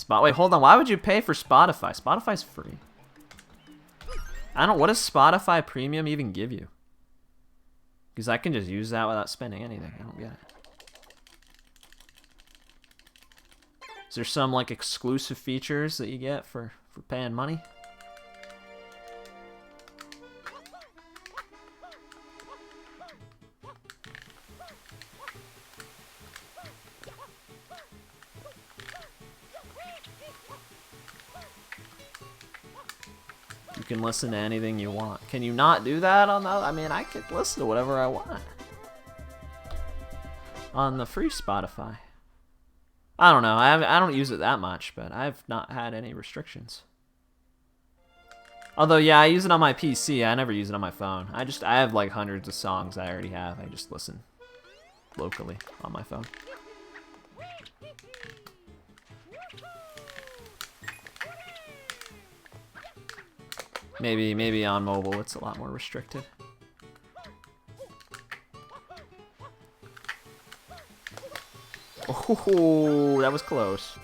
Wait, hold on. Why would you pay for Spotify? Spotify's free. I don't. What does Spotify Premium even give you? Because I can just use that without spending anything. I don't get it. Is there some like exclusive features that you get for paying money? You can listen to anything you want. Can you not do that on the... I mean, I could listen to whatever I want. On the free Spotify. I don't know. I don't use it that much, but I've not had any restrictions. Although, yeah, I use it on my PC. I never use it on my phone. I have like hundreds of songs I already have. I just listen locally on my phone. Maybe on mobile it's a lot more restricted. Oh, that was close.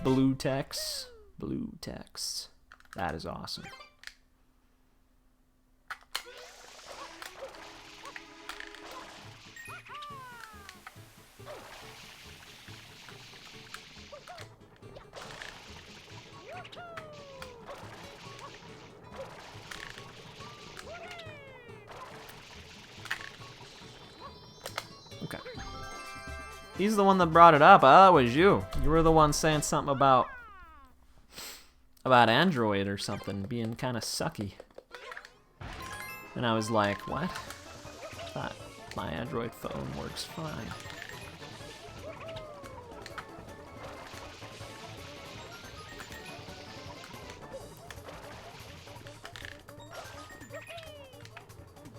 Blue text. Blue text. That is awesome. Okay. He's the one that brought it up. Oh, it was you. You were the one saying something about Android or something being kind of sucky. And I was like, what? I thought my Android phone works fine.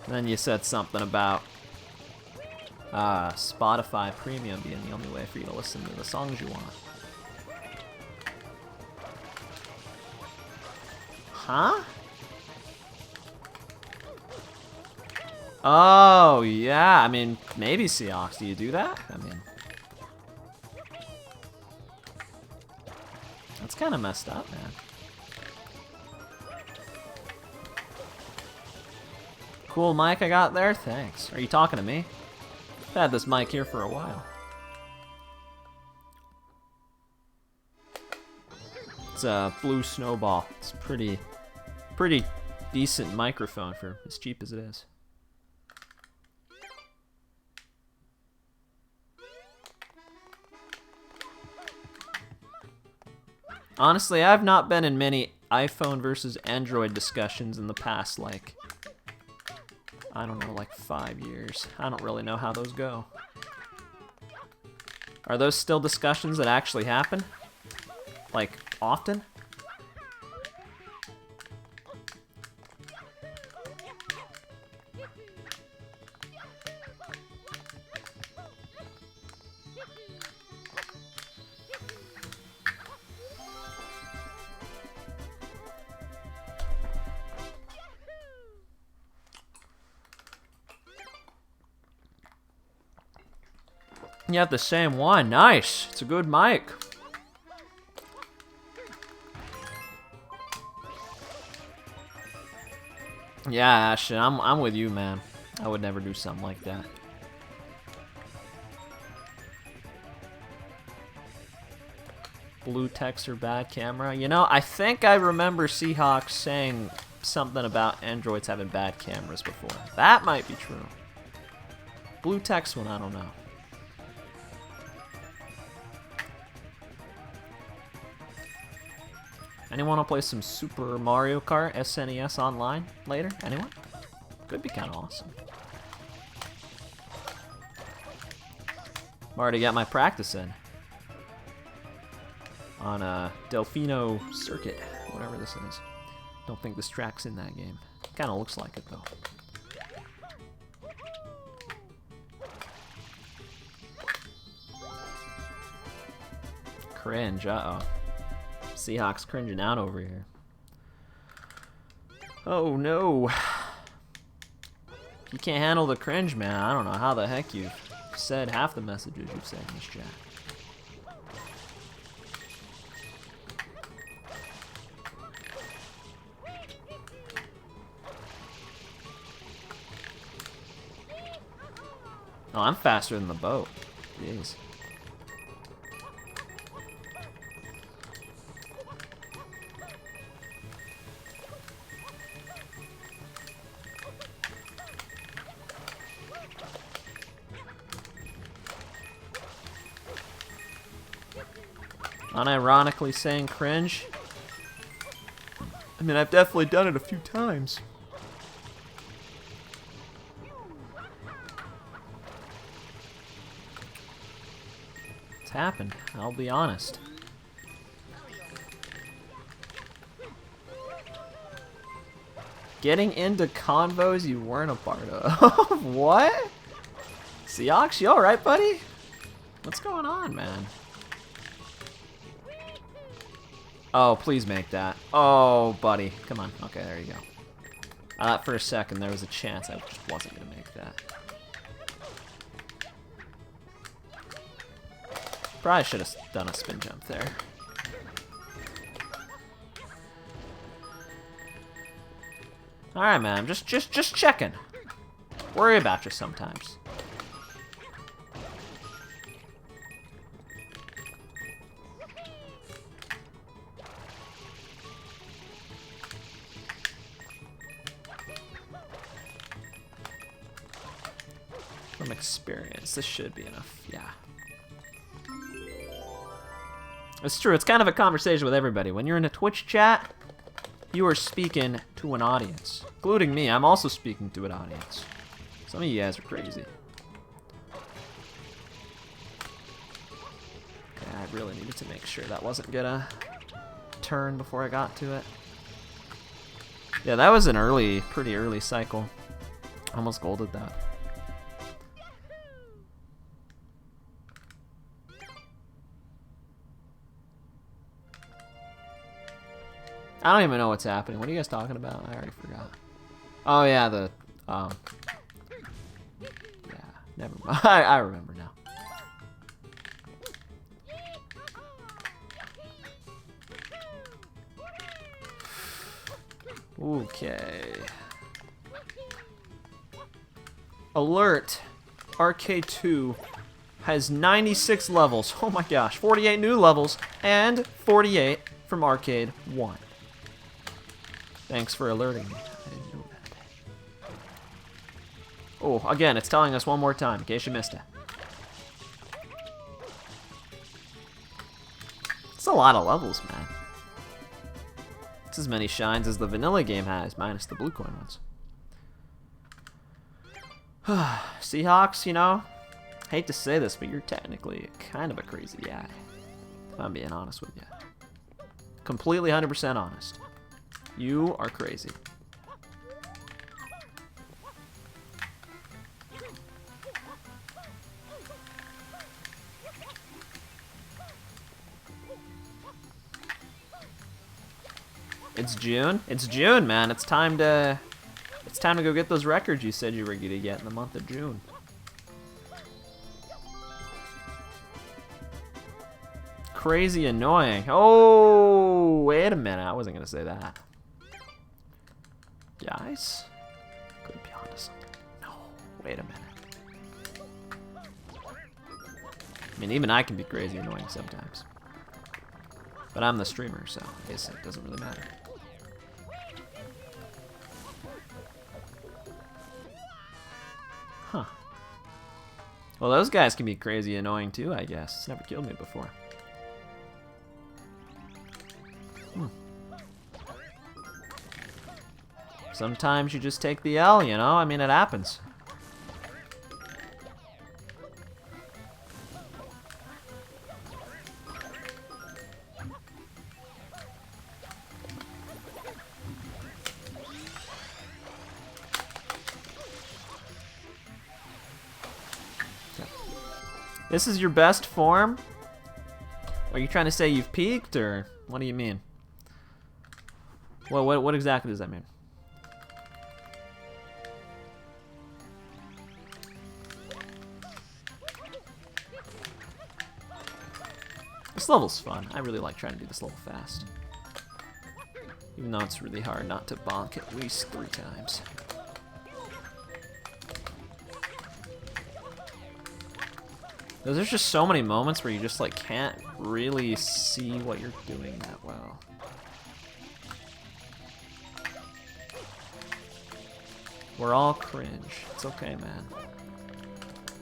And then you said something about Spotify Premium being the only way for you to listen to the songs you want. Huh? Oh, yeah. I mean, maybe Seahawks. Do you do that? I mean, that's kind of messed up, man. Cool mic I got there? Thanks. Are you talking to me? I've had this mic here for a while. It's a Blue Snowball. It's pretty decent microphone for as cheap as it is. Honestly, I've not been in many iPhone versus Android discussions in the past, like, I don't know, like 5 years. I don't really know how those go. Are those still discussions that actually happen? Like, often? You have the same one. Nice. It's a good mic. Yeah, Ashton, I'm with you, man. I would never do something like that. Blue text or bad camera. You know, I think I remember Seahawks saying something about Androids having bad cameras before. That might be true. Blue text one, I don't know. Anyone want to play some Super Mario Kart SNES online later? Anyone? Could be kind of awesome. I've already got my practice in. On a Delfino Circuit, whatever this is. Don't think this track's in that game. Kind of looks like it though. Cringe, uh-oh. Seahawks cringing out over here. Oh no. You can't handle the cringe, man. I don't know how the heck you said half the messages you've said in this chat. Oh, I'm faster than the boat. Jeez. Unironically saying cringe. I mean, I've definitely done it a few times. It's happened, I'll be honest. Getting into convos you weren't a part of. What? Seahawks, you alright, buddy? What's going on, man? Oh, please make that. Oh, buddy. Come on. Okay, there you go. I thought for a second there was a chance I just wasn't going to make that. Probably should have done a spin jump there. Alright, man. Just checking. Worry about you sometimes. From experience, this should be enough. Yeah. It's true, it's kind of a conversation with everybody. When you're in a Twitch chat, you are speaking to an audience. Including me, I'm also speaking to an audience. Some of you guys are crazy. Okay, I really needed to make sure that wasn't gonna turn before I got to it. Yeah, that was an early, pretty early cycle. Almost golded that. I don't even know what's happening. What are you guys talking about? I already forgot. Oh yeah, the yeah, never mind. I remember now. Okay. Alert! Arcade 2 has 96 levels. Oh my gosh, 48 new levels and 48 from Arcade 1. Thanks for alerting me. I didn't know that. Oh, again, it's telling us one more time, in case you missed it. It's a lot of levels, man. It's as many shines as the vanilla game has, minus the blue coin ones. Seahawks, you know, hate to say this, but you're technically kind of a crazy guy. If I'm being honest with you. Completely 100% honest. You are crazy. It's June? It's June, man. It's time to go get those records you said you were gonna get in the month of June. Crazy annoying. Oh, wait a minute. I wasn't gonna say that. Guys? Could be onto something. No, wait a minute. I mean, even I can be crazy annoying sometimes. But I'm the streamer, so I guess it doesn't really matter. Huh. Well, those guys can be crazy annoying too, I guess. It's never killed me before. Sometimes you just take the L, you know? I mean, it happens. This is your best form? Are you trying to say you've peaked, or what do you mean? Well, what exactly does that mean? This level's fun. I really like trying to do this level fast. Even though it's really hard not to bonk at least 3 times. There's just so many moments where you just like can't really see what you're doing that well. We're all cringe. It's okay, man.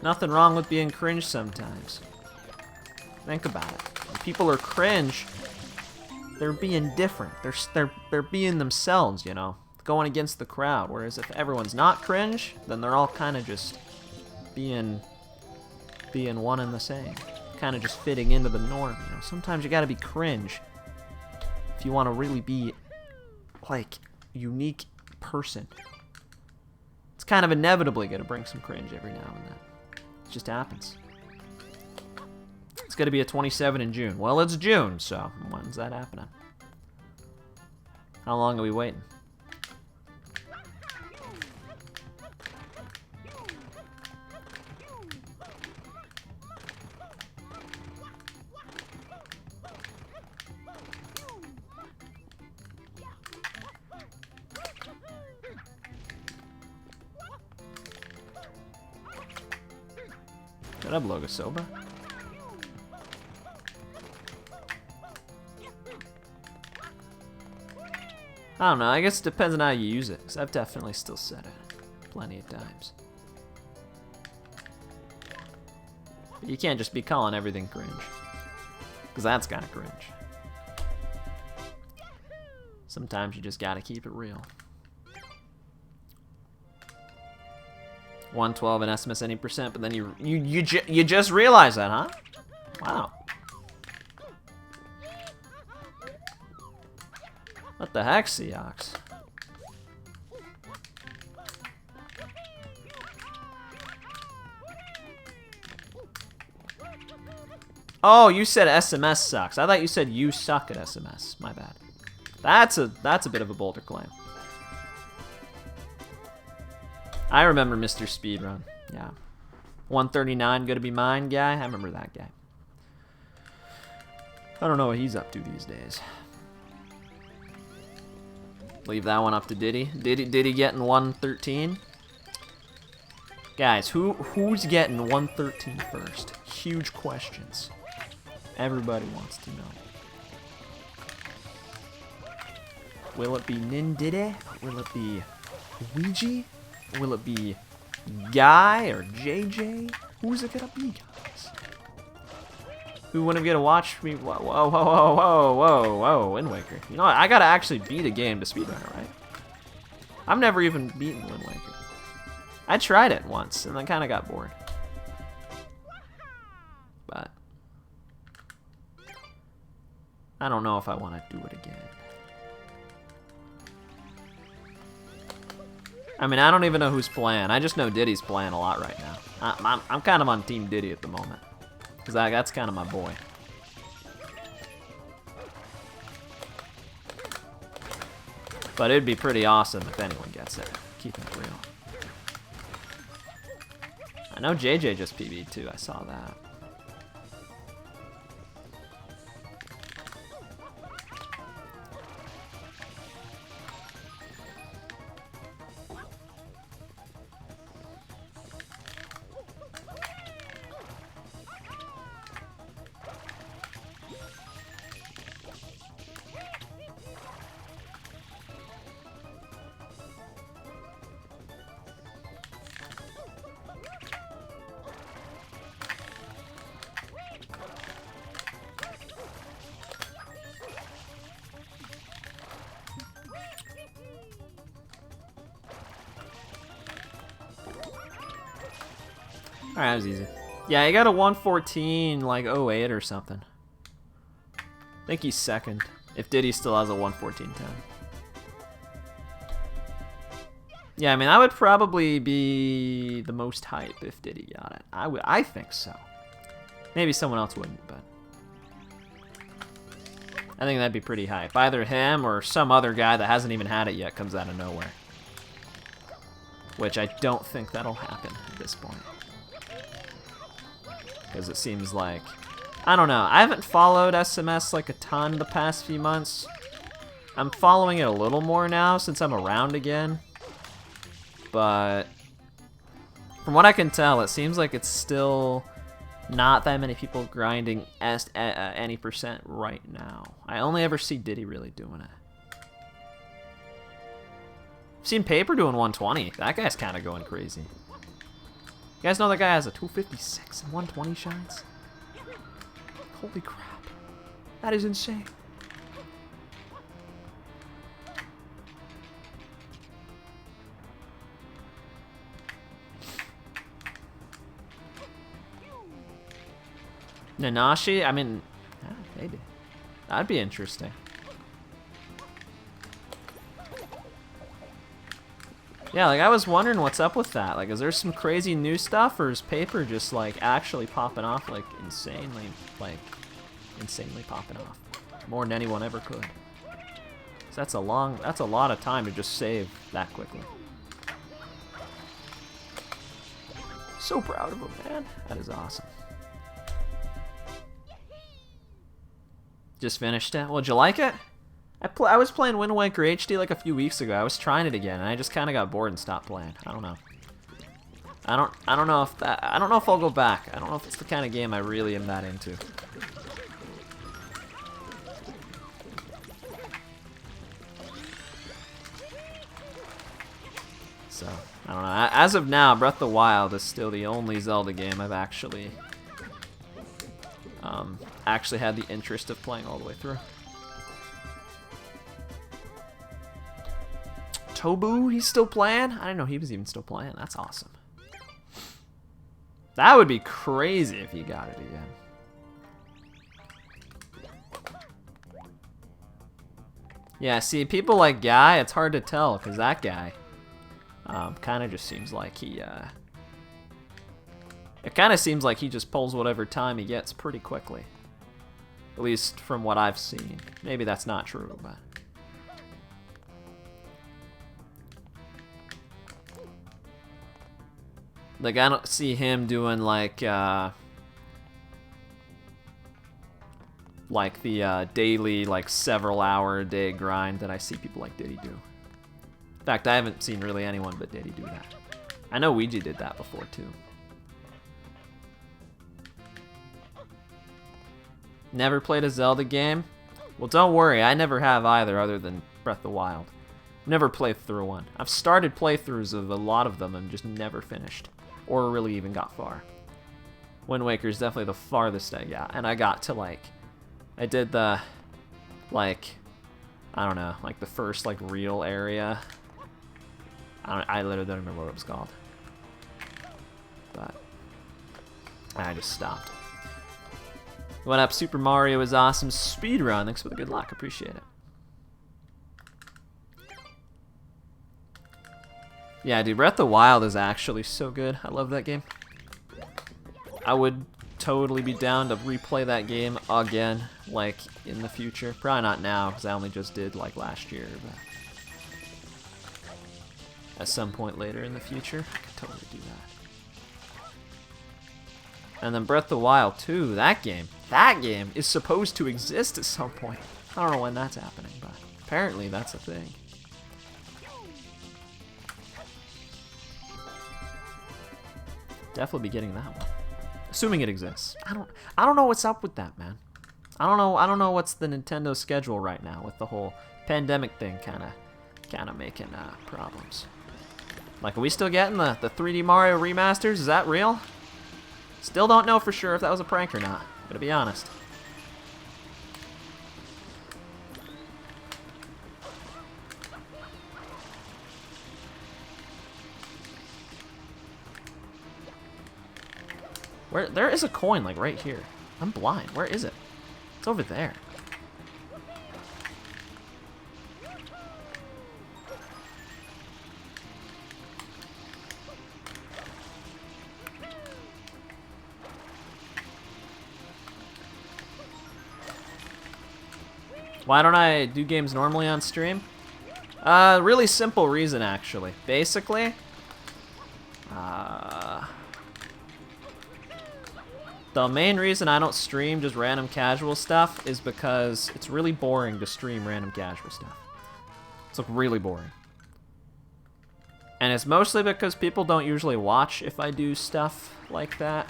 Nothing wrong with being cringe sometimes. Think about it. When people are cringe, they're being different. They're being themselves, you know, going against the crowd. Whereas if everyone's not cringe, then they're all kind of just being one and the same, kind of just fitting into the norm. You know, sometimes you got to be cringe if you want to really be like a unique person. It's kind of inevitably going to bring some cringe every now and then. It just happens. It's going to be a 27 in June. Well, it's June, so when's that happening? How long are we waiting? Shut up, Logosoba. I don't know, I guess it depends on how you use it, because I've definitely still said it plenty of times. But you can't just be calling everything cringe, because that's kind of cringe. Sometimes you just gotta keep it real. 112 and SMS any percent, but then you just realize that, huh? Wow. What the heck, Seahawks? Oh, you said SMS sucks. I thought you said you suck at SMS. My bad. That's a bit of a bolder claim. I remember Mr. Speedrun. Yeah. 139 gonna be mine guy. I remember that guy. I don't know what he's up to these days. Leave that one up to Diddy. Diddy getting 113? Guys, who's getting 113 first? Huge questions. Everybody wants to know. Will it be Nindiddy? Will it be Ouija? Will it be Guy or JJ? Who's it gonna be, guys? Who wouldn't get to watch me? Whoa, whoa, whoa, whoa, whoa, whoa, whoa, Wind Waker. You know what? I gotta actually beat a game to speedrun it, right? I've never even beaten Wind Waker. I tried it once and then kind of got bored. But I don't know if I want to do it again. I mean, I don't even know who's playing. I just know Diddy's playing a lot right now. I'm kind of on Team Diddy at the moment. Because that's kind of my boy. But it'd be pretty awesome if anyone gets it. Keeping it real. I know JJ just PB'd too. I saw that. Alright, that was easy. Yeah, he got a 114, like 08 or something. I think he's second. If Diddy still has a 114.10. Yeah, I mean, I would probably be the most hype if Diddy got it. I think so. Maybe someone else wouldn't, but I think that'd be pretty hype. Either him or some other guy that hasn't even had it yet comes out of nowhere. Which I don't think that'll happen at this point. Because it seems like... I don't know. I haven't followed SMS like a ton the past few months. I'm following it a little more now since I'm around again. But from what I can tell, it seems like it's still not that many people grinding any percent right now. I only ever see Diddy really doing it. I've seen Paper doing 120. That guy's kind of going crazy. You guys know that guy has a 256 and 120 shots? Holy crap. That is insane. Nanashi? I mean, yeah, maybe. That'd be interesting. Yeah, like I was wondering what's up with that. Like, is there some crazy new stuff, or is Paper just like actually popping off like insanely popping off, more than anyone ever could? So that's a lot of time to just save that quickly. So proud of him, man. That is awesome. Just finished it. Well, did you like it? I was playing Wind Waker HD like a few weeks ago. I was trying it again, and I just kind of got bored and stopped playing. I don't know. I don't know if I'll go back. I don't know if it's the kind of game I really am that into. So, I don't know. As of now, Breath of the Wild is still the only Zelda game I've actually had the interest of playing all the way through. Tobu, he's still playing? I didn't know he was even still playing. That's awesome. That would be crazy if he got it again. Yeah, see, people like Guy, it's hard to tell, because that guy kind of just seems like he, it kind of seems like he just pulls whatever time he gets pretty quickly. At least from what I've seen. Maybe that's not true, but... Like, I don't see him doing, like the daily, like, several-hour-a-day grind that I see people like Diddy do. In fact, I haven't seen really anyone but Diddy do that. I know Ouija did that before, too. Never played a Zelda game? Well, don't worry, I never have either, other than Breath of the Wild. Never played through one. I've started playthroughs of a lot of them and just never finished. Or really even got far. Wind Waker is definitely the farthest I got. And I got to, like... I did the... Like... I don't know. Like, the first, like, real area. I literally don't remember what it was called. But... I just stopped. What up, Super Mario is awesome. Speedrun. Thanks for the good luck. Appreciate it. Yeah, dude, Breath of the Wild is actually so good. I love that game. I would totally be down to replay that game again, like, in the future. Probably not now, because I only just did, like, last year, but... At some point later in the future, I could totally do that. And then Breath of the Wild 2, that game is supposed to exist at some point. I don't know when that's happening, but apparently that's a thing. Definitely be getting that one, assuming it exists. I don't know what's up with that, man. I don't know what's the Nintendo schedule right now with the whole pandemic thing, kind of making problems. Like, are we still getting the 3D Mario remasters? Is that real? Still don't know for sure if that was a prank or not. Gotta be honest. There is a coin, like, right here. I'm blind. Where is it? It's over there. Why don't I do games normally on stream? Really simple reason, actually. Basically, The main reason I don't stream just random casual stuff is because it's really boring to stream random casual stuff. It's like really boring. And it's mostly because people don't usually watch if I do stuff like that.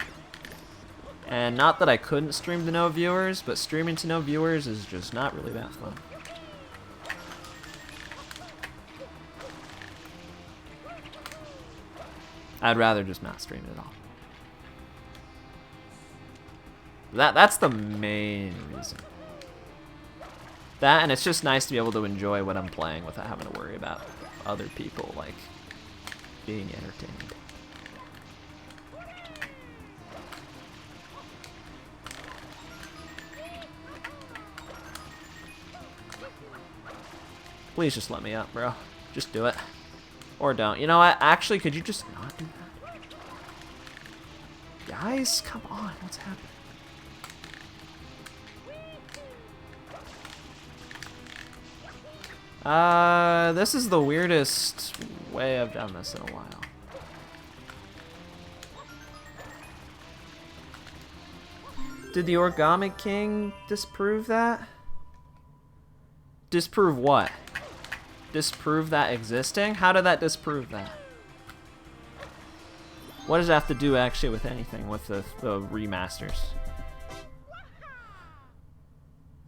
And not that I couldn't stream to no viewers, but streaming to no viewers is just not really that fun. I'd rather just not stream it at all. That's the main reason. That, and it's just nice to be able to enjoy what I'm playing without having to worry about other people, like, being entertained. Please just let me up, bro. Just do it. Or don't. You know what? Actually, could you just not do that? Guys, come on. What's happening? This is the weirdest way I've done this in a while. Did the Origami King disprove that? Disprove what? Disprove that existing? How did that disprove that? What does it have to do actually with anything, with the remasters?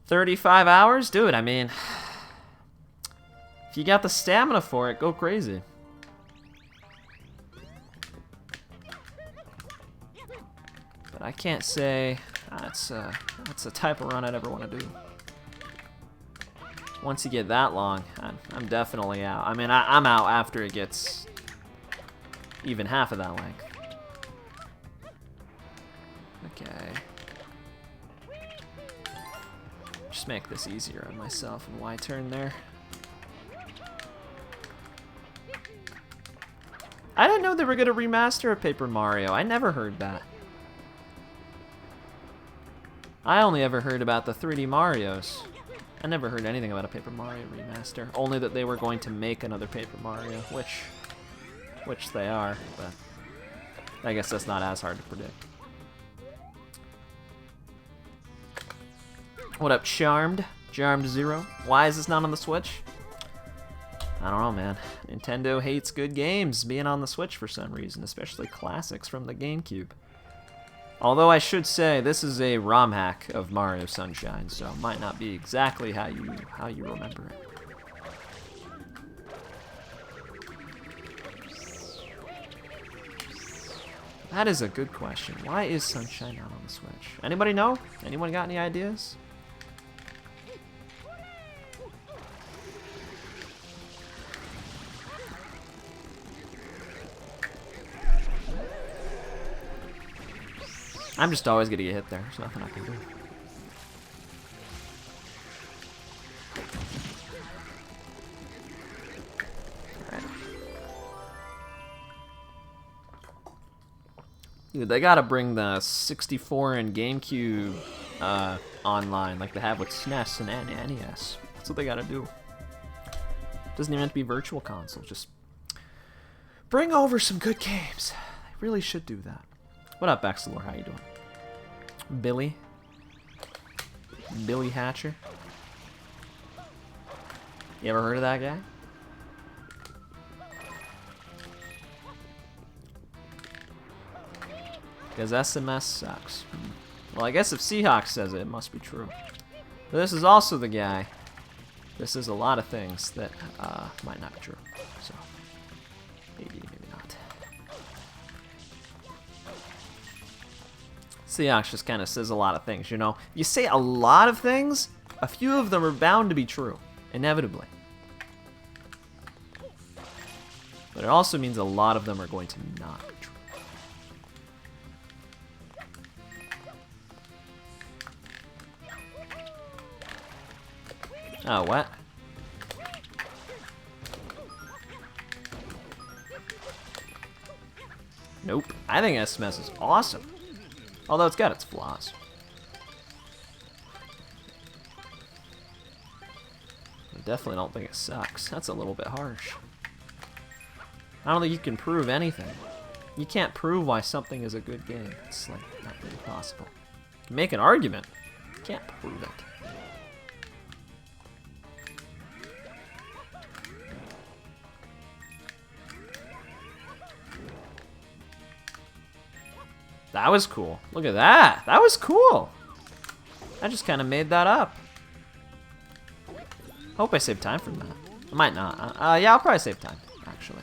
35 hours? Dude, I mean, if you got the stamina for it, go crazy. But I can't say that's the type of run I'd ever want to do. Once you get that long, I'm definitely out. I mean, I'm out after it gets even half of that length. Okay. Just make this easier on myself and Y turn there. I didn't know they were gonna remaster a Paper Mario. I never heard that. I only ever heard about the 3D Marios. I never heard anything about a Paper Mario remaster. Only that they were going to make another Paper Mario, which they are, but I guess that's not as hard to predict. What up, Charmed? Charmed Zero. Why is this not on the Switch? I don't know, man. Nintendo hates good games being on the Switch for some reason, especially classics from the GameCube. Although I should say, this is a ROM hack of Mario Sunshine, so it might not be exactly how you remember it. That is a good question. Why is Sunshine not on the Switch? Anybody know? Anyone got any ideas? I'm just always gonna get hit there. There's nothing I can do. Alright. Dude, they gotta bring the 64 and GameCube online like they have with SNES and NES. That's what they gotta do. Doesn't even have to be virtual console. Just bring over some good games. They really should do that. What up, Baxalor? How you doing? Billy? Billy Hatcher? You ever heard of that guy? Because SMS sucks. Well, I guess if Seahawks says it, it must be true. But this is also the guy. This is a lot of things that might not be true. So, maybe not. Seahawks just kind of says a lot of things, you know? You say a lot of things, a few of them are bound to be true, inevitably. But it also means a lot of them are going to not be true. Oh, what? Nope. I think SMS is awesome. Although it's got its flaws. I definitely don't think it sucks. That's a little bit harsh. I don't think you can prove anything. You can't prove why something is a good game. It's like not really possible. You can make an argument. You can't prove it. That was cool. Look at that. That was cool. I just kind of made that up. Hope I saved time from that. I might not. Yeah, I'll probably save time, actually.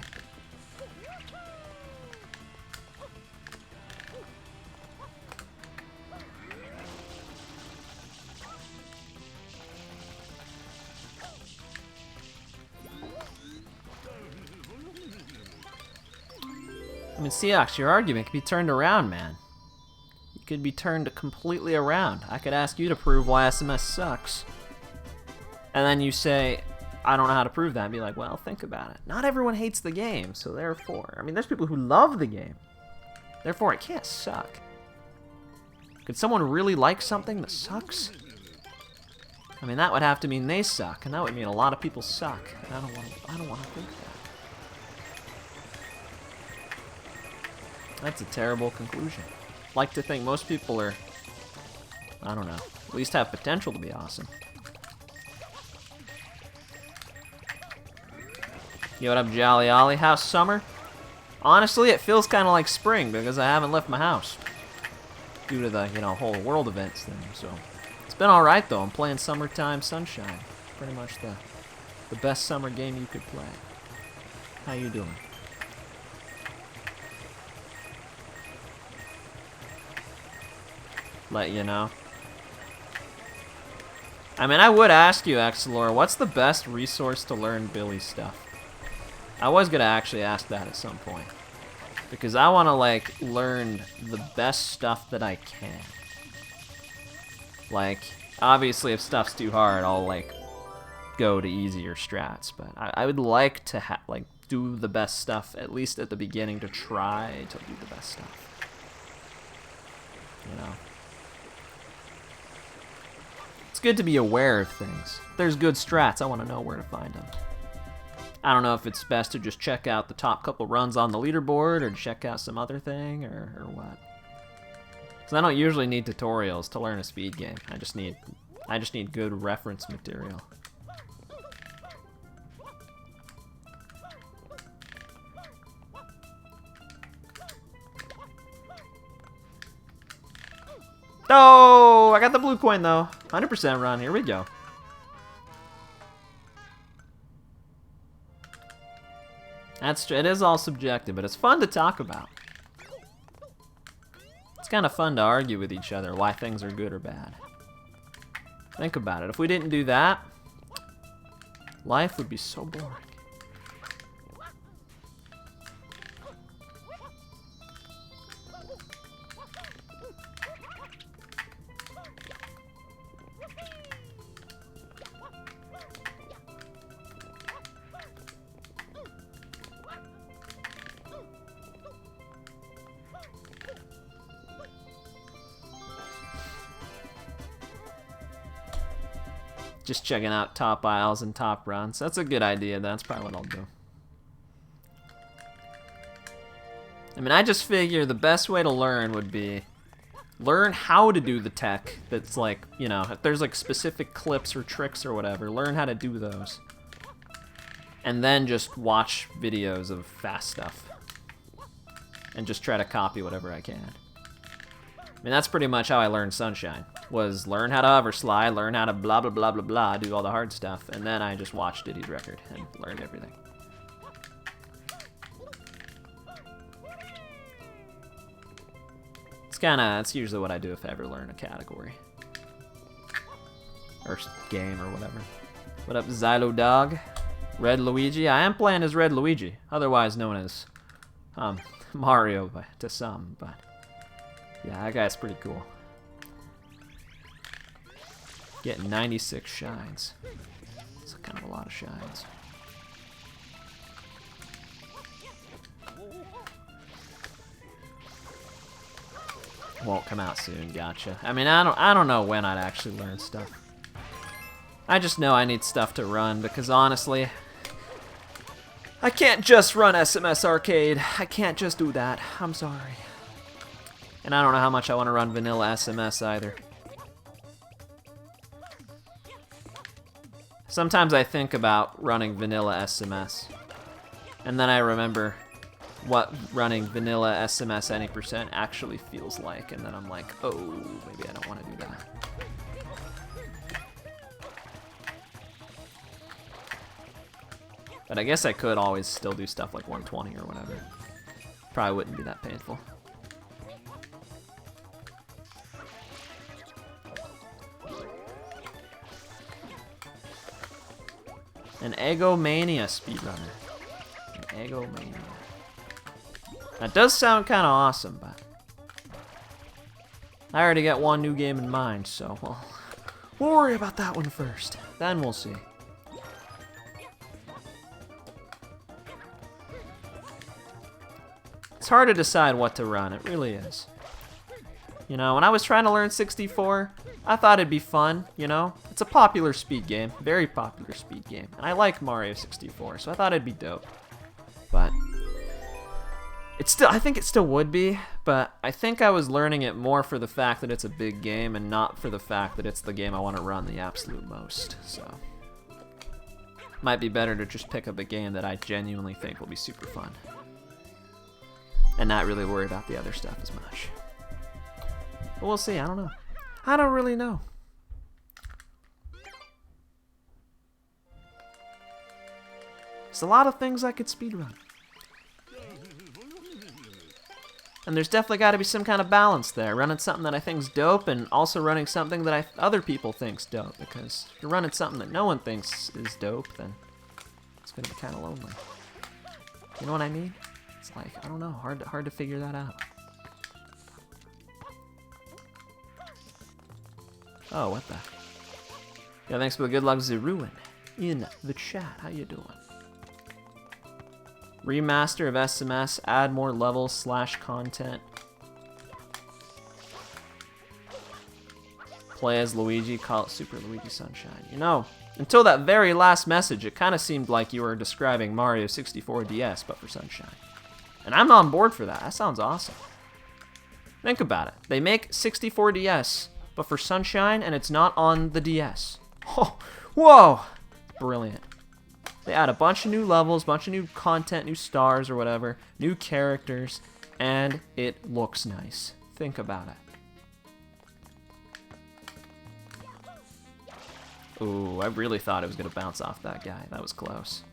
I mean, Seahawks, your argument could be turned around, man. It could be turned completely around. I could ask you to prove why SMS sucks. And then you say, I don't know how to prove that. And be like, well, think about it. Not everyone hates the game, so therefore... I mean, there's people who love the game. Therefore, it can't suck. Could someone really like something that sucks? I mean, that would have to mean they suck, and that would mean a lot of people suck. And I don't want to think that. That's a terrible conclusion. Like to think most people are, I don't know, at least have potential to be awesome. Yo, what up, Jolly Ollie? How's summer? Honestly, it feels kind of like spring because I haven't left my house due to the, whole world events thing. So it's been all right though. I'm playing Summertime Sunshine. Pretty much the best summer game you could play. How you doing? Let you know. I mean, I would ask you, Xlor, what's the best resource to learn Billy stuff? I was gonna actually ask that at some point. Because I wanna, like, learn the best stuff that I can. Like, obviously if stuff's too hard, I'll, like, go to easier strats. But I would like to, do the best stuff, at least at the beginning, to try to do the best stuff. You know? It's good to be aware of things. If there's good strats, I want to know where to find them. I don't know if it's best to just check out the top couple runs on the leaderboard or check out some other thing or what. Because I don't usually need tutorials to learn a speed game. I just need good reference material. Oh, I got the blue coin though. 100% run. Here we go. It is all subjective, but it's fun to talk about. It's kind of fun to argue with each other why things are good or bad. Think about it. If we didn't do that, life would be so boring. Just checking out top aisles and top runs. That's a good idea. That's probably what I'll do. I mean, I just figure the best way to learn would be learn how to do the tech that's like, if there's like specific clips or tricks or whatever, learn how to do those. And then just watch videos of fast stuff. And just try to copy whatever I can. I mean, that's pretty much how I learned Sunshine. Was learn how to hover slide, learn how to blah blah blah blah blah, do all the hard stuff, and then I just watched Diddy's record and learned everything. It's usually what I do if I ever learn a category. Or game or whatever. What up, Xylo Dog? Red Luigi? I am playing as Red Luigi, otherwise known as Mario to some, but yeah, that guy's pretty cool. Getting 96 shines. It's kind of a lot of shines. Won't come out soon, gotcha. I mean, I don't know when I'd actually learn stuff. I just know I need stuff to run because honestly, I can't just run SMS Arcade. I can't just do that. I'm sorry. And I don't know how much I want to run vanilla SMS either. Sometimes I think about running vanilla SMS, and then I remember what running vanilla SMS any % actually feels like, and then I'm like, oh, maybe I don't want to do that. But I guess I could always still do stuff like 120 or whatever. Probably wouldn't be that painful. An Egomania speedrunner. An Egomania. That does sound kind of awesome, but I already got one new game in mind, so we'll worry about that one first. Then we'll see. It's hard to decide what to run, it really is. You know, when I was trying to learn 64, I thought it'd be fun, you know? It's a popular speed game, very popular speed game. And I like Mario 64, so I thought it'd be dope. But it's still, I think it still would be, but I think I was learning it more for the fact that it's a big game and not for the fact that it's the game I want to run the absolute most, so. Might be better to just pick up a game that I genuinely think will be super fun. And not really worry about the other stuff as much. But we'll see, I don't know. I don't really know. There's a lot of things I could speedrun. And there's definitely got to be some kind of balance there. Running something that I think's dope and also running something that other people think's dope. Because if you're running something that no one thinks is dope, then it's going to be kind of lonely. You know what I mean? It's like, I don't know, hard to figure that out. Oh, what the? Yeah, thanks for the good luck, Zeruin, in the chat. How you doing? Remaster of SMS, add more levels / content. Play as Luigi, call it Super Luigi Sunshine. You know, until that very last message, it kind of seemed like you were describing Mario 64 DS, but for Sunshine. And I'm on board for that. That sounds awesome. Think about it. They make 64 DS, but for Sunshine, and it's not on the DS. Oh, whoa! Brilliant. They add a bunch of new levels, bunch of new content, new stars or whatever, new characters, and it looks nice. Think about it. Ooh, I really thought it was going to bounce off that guy. That was close.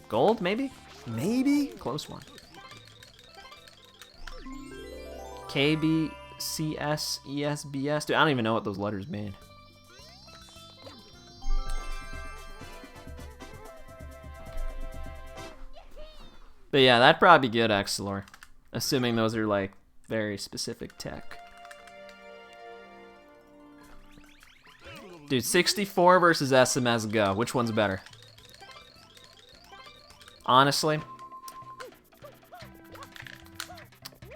Gold, maybe? Maybe? Close one. KBCSESBS. Dude, I don't even know what those letters mean. But yeah, that'd probably be good, Excelor. Assuming those are like very specific tech. Dude, 64 versus SMS Go. Which one's better? Honestly,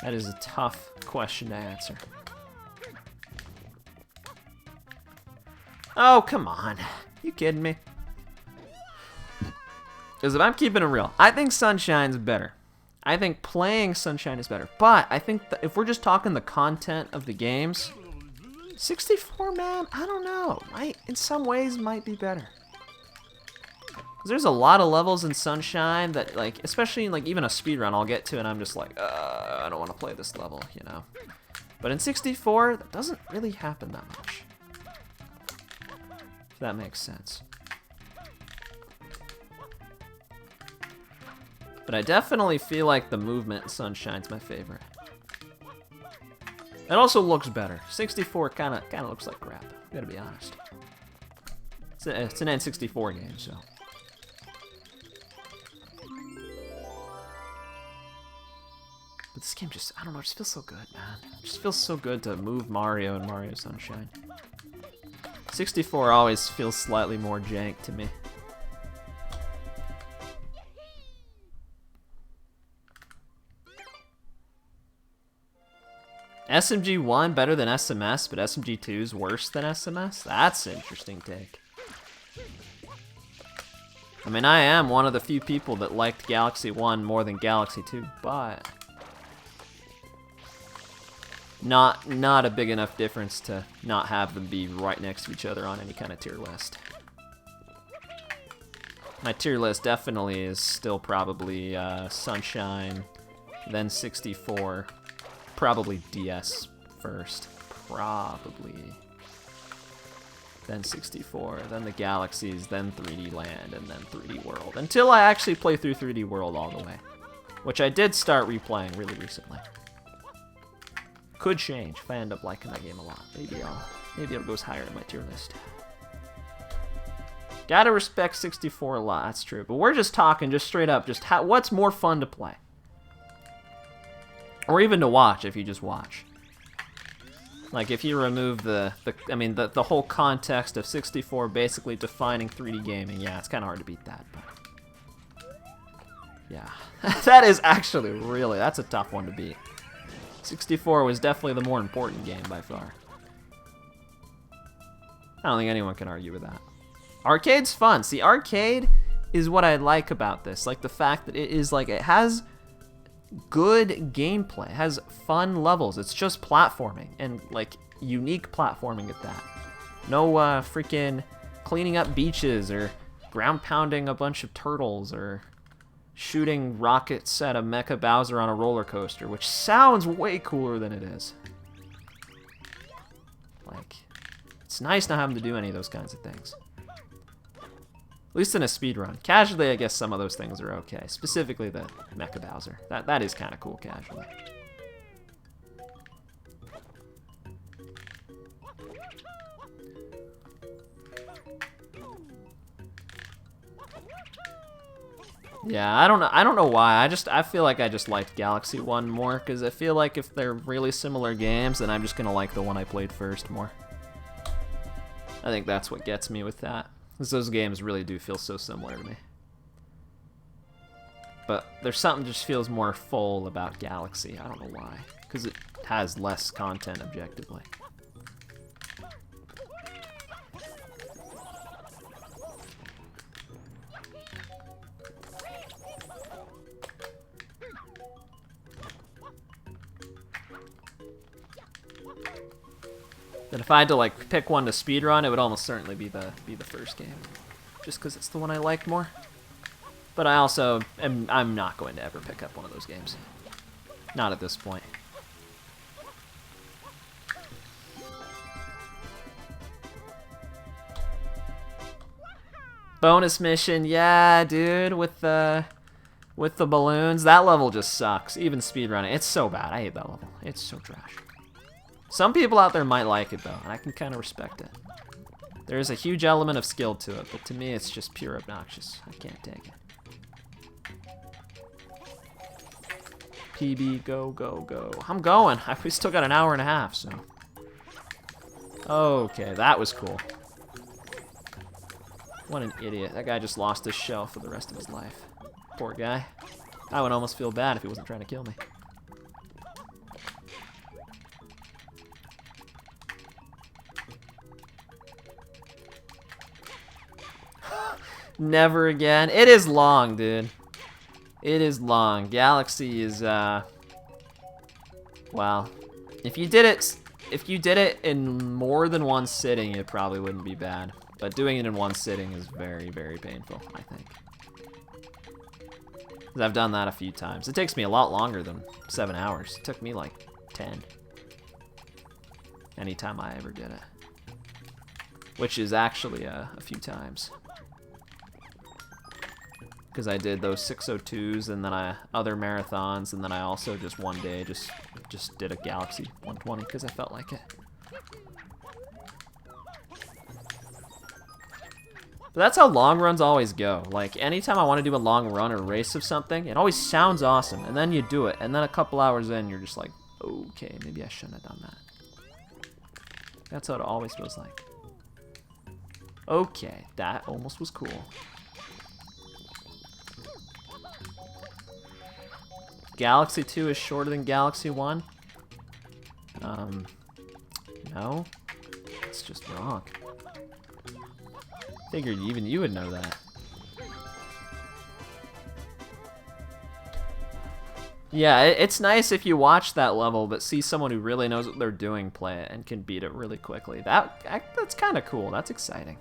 that is a tough question to answer. Oh, come on. You kidding me? Because if I'm keeping it real, I think Sunshine's better. I think playing Sunshine is better. But I think that if we're just talking the content of the games, 64, man, I don't know. In some ways, might be better. There's a lot of levels in Sunshine that, like, especially in, like, even a speedrun I'll get to, and I'm just like, I don't want to play this level, you know? But in 64, that doesn't really happen that much. If that makes sense. But I definitely feel like the movement in Sunshine's my favorite. It also looks better. 64 kind of looks like crap, gotta be honest. It's an N64 game, so. But this game just, I don't know, it just feels so good, man. It just feels so good to move Mario in Mario Sunshine. 64 always feels slightly more jank to me. SMG 1 better than SMS, but SMG 2 is worse than SMS? That's an interesting take. I mean, I am one of the few people that liked Galaxy 1 more than Galaxy 2, but not a big enough difference to not have them be right next to each other on any kind of tier list. My tier list definitely is still probably Sunshine, then 64, probably DS first, probably. Then 64, then the Galaxies, then 3D Land, and then 3D World. Until I actually play through 3D World all the way. Which I did start replaying really recently. Could change if I end up liking that game a lot. Maybe it goes higher in my tier list. Gotta respect 64 a lot, that's true. But we're just talking, just straight up, just what's more fun to play? Or even to watch, if you just watch. Like, if you remove the whole context of 64 basically defining 3D gaming, yeah, it's kind of hard to beat that, but... Yeah. That is actually really, that's a tough one to beat. 64 was definitely the more important game by far. I don't think anyone can argue with that. Arcade's fun. See, arcade is what I like about this. Like, the fact that it is, like, it has good gameplay. It has fun levels. It's just platforming, and like unique platforming at that. No freaking cleaning up beaches or ground pounding a bunch of turtles or shooting rockets at a Mecha Bowser on a roller coaster, which sounds way cooler than it is. Like, it's nice not having to do any of those kinds of things. At least in a speedrun. Casually, I guess some of those things are okay. Specifically the Mecha Bowser. That is kind of cool casually. Yeah, I don't know why. I feel like I just liked Galaxy 1 more, because I feel like if they're really similar games, then I'm just gonna like the one I played first more. I think that's what gets me with that. Because those games really do feel so similar to me. But there's something just feels more full about Galaxy. I don't know why. Because it has less content objectively. Then if I had to like pick one to speedrun, it would almost certainly be the first game, just because it's the one I like more. But I also I'm not going to ever pick up one of those games, not at this point. Bonus mission, yeah, dude, with the balloons. That level just sucks. Even speedrunning, it's so bad. I hate that level. It's so trash. Some people out there might like it, though, and I can kind of respect it. There is a huge element of skill to it, but to me, it's just pure obnoxious. I can't take it. PB, go, go, go. I'm going. We still got an hour and a half, so. Okay, that was cool. What an idiot. That guy just lost his shell for the rest of his life. Poor guy. I would almost feel bad if he wasn't trying to kill me. Never again. It is long, dude. It is long. Galaxy is, well, if you did it in more than one sitting, it probably wouldn't be bad. But doing it in one sitting is very, very painful, I think. 'Cause I've done that a few times. It takes me a lot longer than 7 hours. It took me like 10. Anytime I ever did it. Which is actually a few times. Because I did those 602s and then other marathons, and then I also just one day just did a Galaxy 120 because I felt like it. But that's how long runs always go. Like, anytime I want to do a long run or race of something, it always sounds awesome, and then you do it, and then a couple hours in, you're just like, okay, maybe I shouldn't have done that. That's how it always feels like. Okay, that almost was cool. Galaxy 2 is shorter than Galaxy 1? No. It's just wrong. Figured even you would know that. Yeah, it's nice if you watch that level, but see someone who really knows what they're doing play it and can beat it really quickly. That's kind of cool. That's exciting.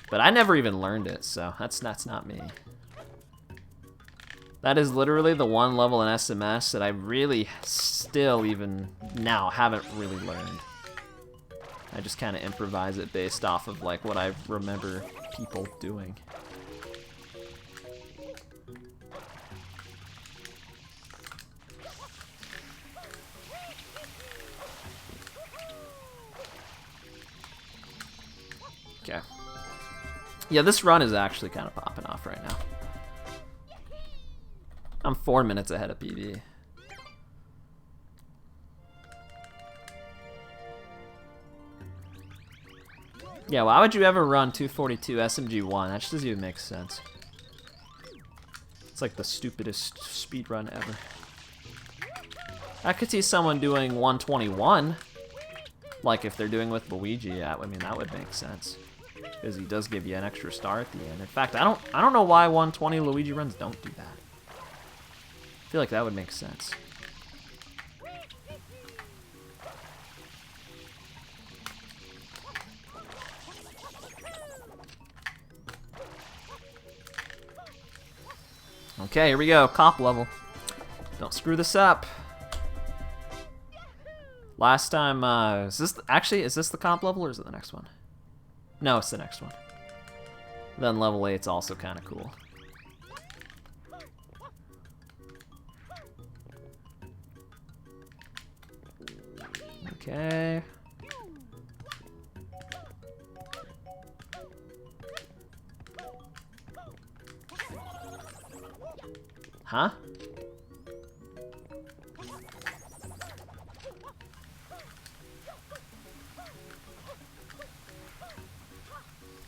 But I never even learned it, so that's not me. That is literally the one level in SMS that I really still even now haven't really learned. I just kind of improvise it based off of like what I remember people doing. Okay. Yeah, this run is actually kind of popping off right now. I'm 4 minutes ahead of PB. Yeah, why would you ever run 242 SMG1? That just doesn't even make sense. It's like the stupidest speedrun ever. I could see someone doing 121. Like if they're doing with Luigi, yeah, I mean that would make sense. Because he does give you an extra star at the end. In fact, I don't know why 120 Luigi runs don't do that. I feel like that would make sense. Okay, here we go. Cop level. Don't screw this up. Last time, is this the comp level or is it the next one? No, it's the next one. Then level 8's also kind of cool. Okay. Huh?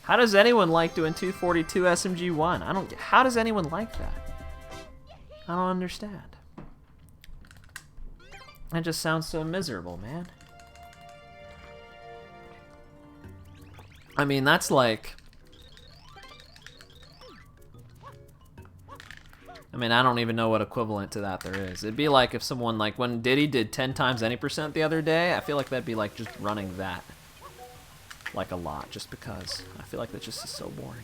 How does anyone like doing 242 SMG1? How does anyone like that? I don't understand. That just sounds so miserable, man. I mean, that's like... I mean, I don't even know what equivalent to that there is. It'd be like if someone, like, when Diddy did 10 times any percent the other day, I feel like that'd be like just running that. Like a lot, just because. I feel like that just is so boring.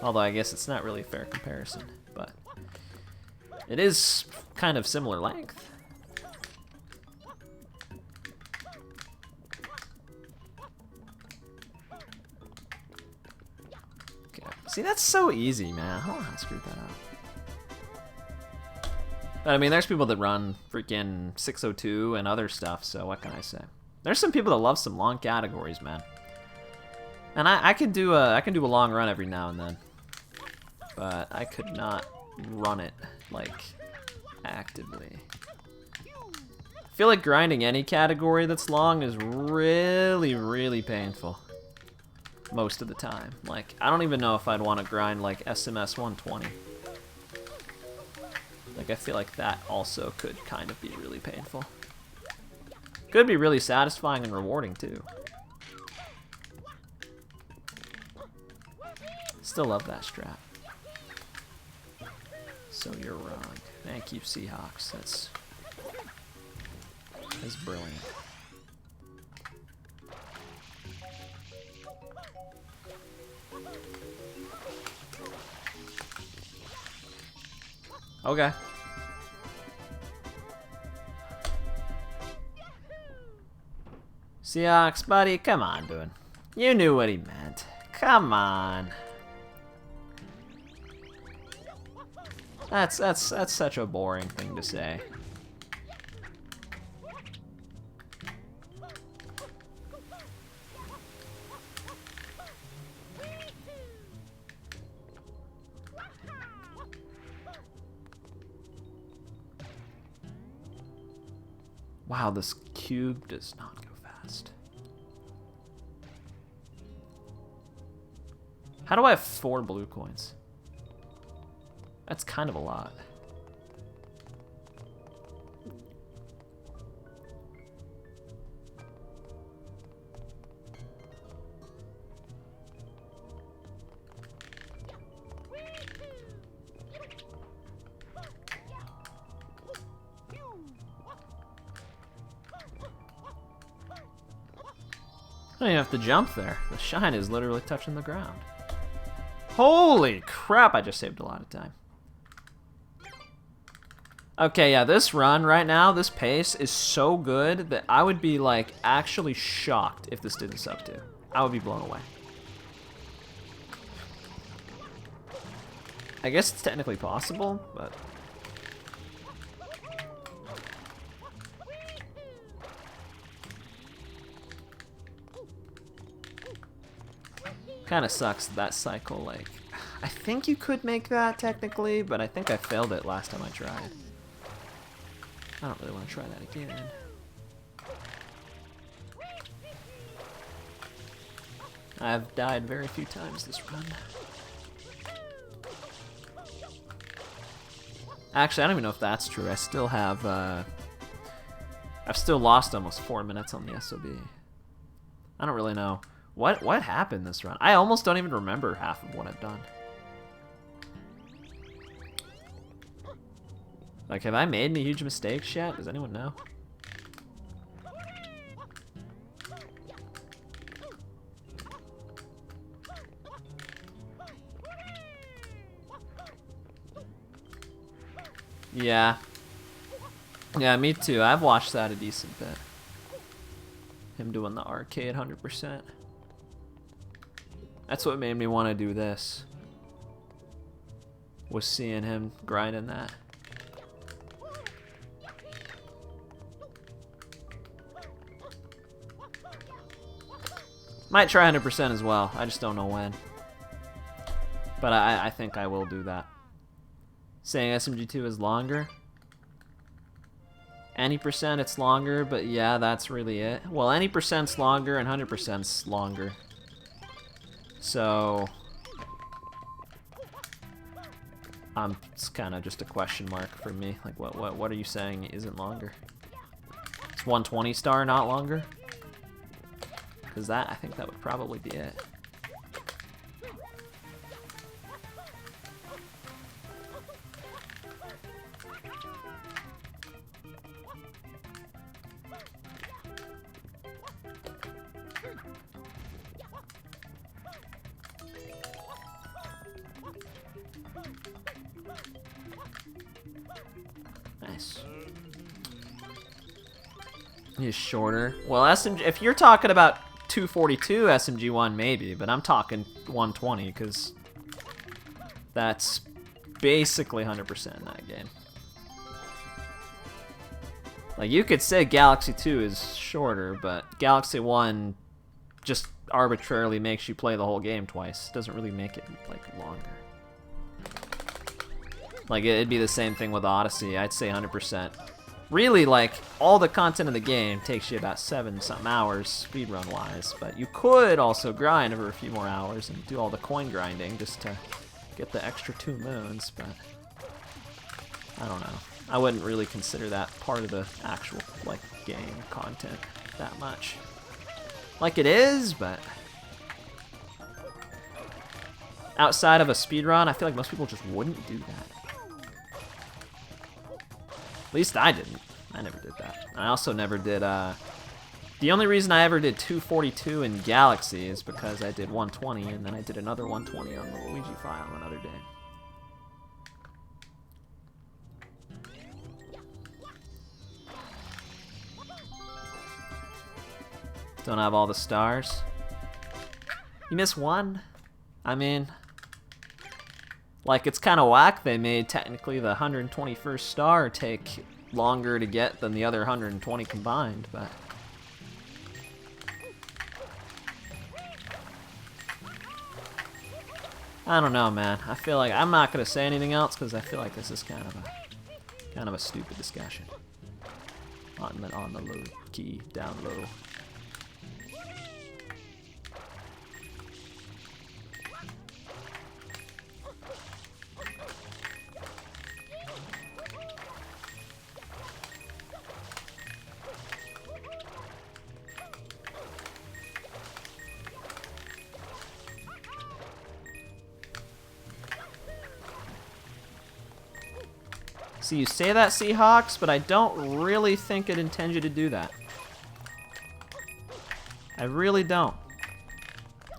Although I guess it's not really a fair comparison, but it is kind of similar length. Okay. See, that's so easy, man. Hold on, I screwed that up. But I mean, there's people that run freaking 602 and other stuff, so what can I say? There's some people that love some long categories, man. And I could do a long run every now and then, but I could not run it like actively. I feel like grinding any category that's long is really, really painful most of the time. Like, I don't even know if I'd want to grind like SMS 120. Like, I feel like that also could kind of be really painful. Could be really satisfying and rewarding too. Still love that strat. So you're wrong. Thank you, Seahawks. That's brilliant. Okay. Seahawks, buddy, come on, dude. You knew what he meant. Come on. That's such a boring thing to say. Wow, this cube does not go fast. How do I have 4 blue coins? That's kind of a lot. don't even have to jump there. The shine is literally touching the ground. Holy crap, I just saved a lot of time. Okay, yeah, this run right now, this pace is so good that I would be, like, actually shocked if this didn't sub 2. I would be blown away. I guess it's technically possible, but... Kind of sucks that cycle, like... I think you could make that, technically, but I think I failed it last time I tried. I don't really want to try that again. I've died very few times this run. Actually, I don't even know if that's true. I still have, I've still lost almost 4 minutes on the SOB. I don't really know. What happened this run? I almost don't even remember half of what I've done. Like, have I made any huge mistakes yet? Does anyone know? Yeah. Yeah, me too. I've watched that a decent bit. Him doing the arcade 100%. That's what made me want to do this. Was seeing him grinding that. Might try 100% as well. I just don't know when. But I think I will do that. Saying SMG2 is longer. Any percent it's longer, but yeah, that's really it. Well, any percent's longer and 100%'s longer. So it's kind of just a question mark for me. Like, what are you saying isn't longer? Is 120 star not longer? Because I think that would probably be it. Nice. He's shorter. Well, SMG, if you're talking about 242 SMG1, maybe, but I'm talking 120 because that's basically 100% in that game. Like, you could say Galaxy 2 is shorter, but Galaxy 1 just arbitrarily makes you play the whole game twice. It doesn't really make it, like, longer. Like, it'd be the same thing with Odyssey. I'd say 100%. Really, like, all the content of the game takes you about 7-something hours, speedrun-wise, but you could also grind over a few more hours and do all the coin grinding just to get the extra 2 moons, but I don't know. I wouldn't really consider that part of the actual, like, game content that much. Like, it is, but outside of a speedrun, I feel like most people just wouldn't do that. At least I didn't. I never did that. I also never did, the only reason I ever did 242 in Galaxy is because I did 120, and then I did another 120 on the Luigi file another day. Don't have all the stars. You miss one? I mean, like, it's kind of whack they made technically the 121st star take longer to get than the other 120 combined, but I don't know, man. I feel like I'm not gonna say anything else because I feel like this is kind of a stupid discussion on the low key, down low. See, you say that, Seahawks, but I don't really think it intends you to do that. I really don't.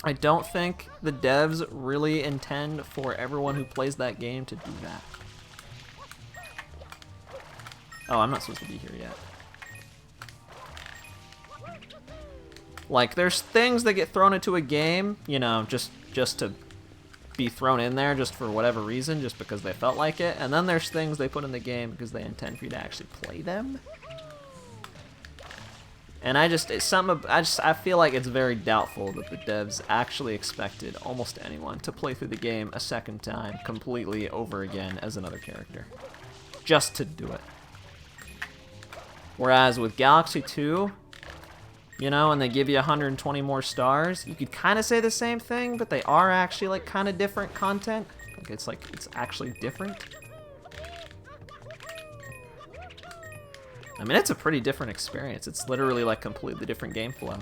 I don't think the devs really intend for everyone who plays that game to do that. Oh, I'm not supposed to be here yet. Like, there's things that get thrown into a game, you know, just to be thrown in there just for whatever reason, just because they felt like it. And then there's things they put in the game because they intend for you to actually play them. And I feel like it's very doubtful that the devs actually expected almost anyone to play through the game a second time, completely over again as another character. Just to do it. Whereas with Galaxy 2, you know, and they give you 120 more stars, you could kind of say the same thing, but they are actually, like, kind of different content. Like, it's actually different. I mean, it's a pretty different experience. It's literally, like, completely different game flow.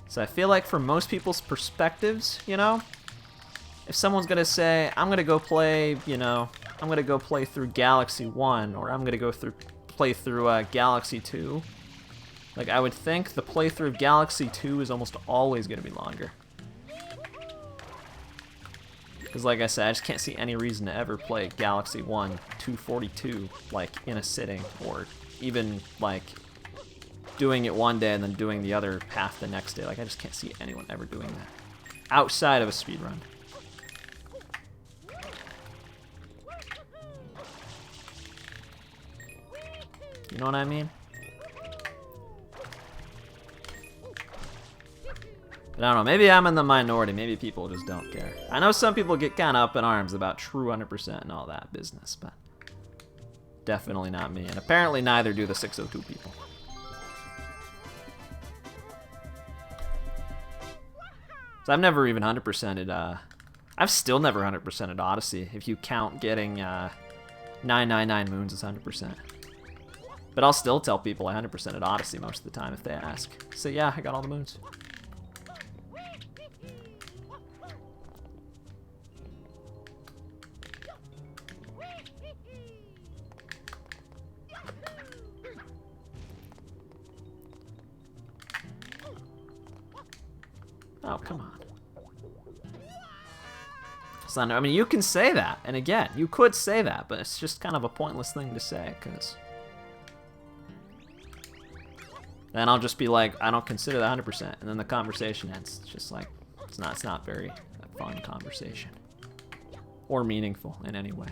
So I feel like from most people's perspectives, you know, if someone's gonna say, I'm gonna go play, you know, I'm gonna go play through Galaxy 1, or I'm gonna go play through Galaxy 2, like, I would think the playthrough of Galaxy 2 is almost always gonna be longer. Because like I said, I just can't see any reason to ever play Galaxy 1 242, like, in a sitting, or even, like, doing it one day and then doing the other half the next day. Like, I just can't see anyone ever doing that. Outside of a speedrun. You know what I mean? But I don't know, maybe I'm in the minority, maybe people just don't care. I know some people get kind of up in arms about true 100% and all that business, but definitely not me. And apparently neither do the 602 people. So I've never even 100%ed, I've still never 100%ed Odyssey, if you count getting 999 moons as 100%. But I'll still tell people I 100%ed Odyssey most of the time if they ask. So yeah, I got all the moons. Oh, come on. So, I mean, you can say that, and again, you could say that, but it's just kind of a pointless thing to say, because then I'll just be like, I don't consider that 100%, and then the conversation ends. It's just like, it's not very a fun conversation, or meaningful in any way.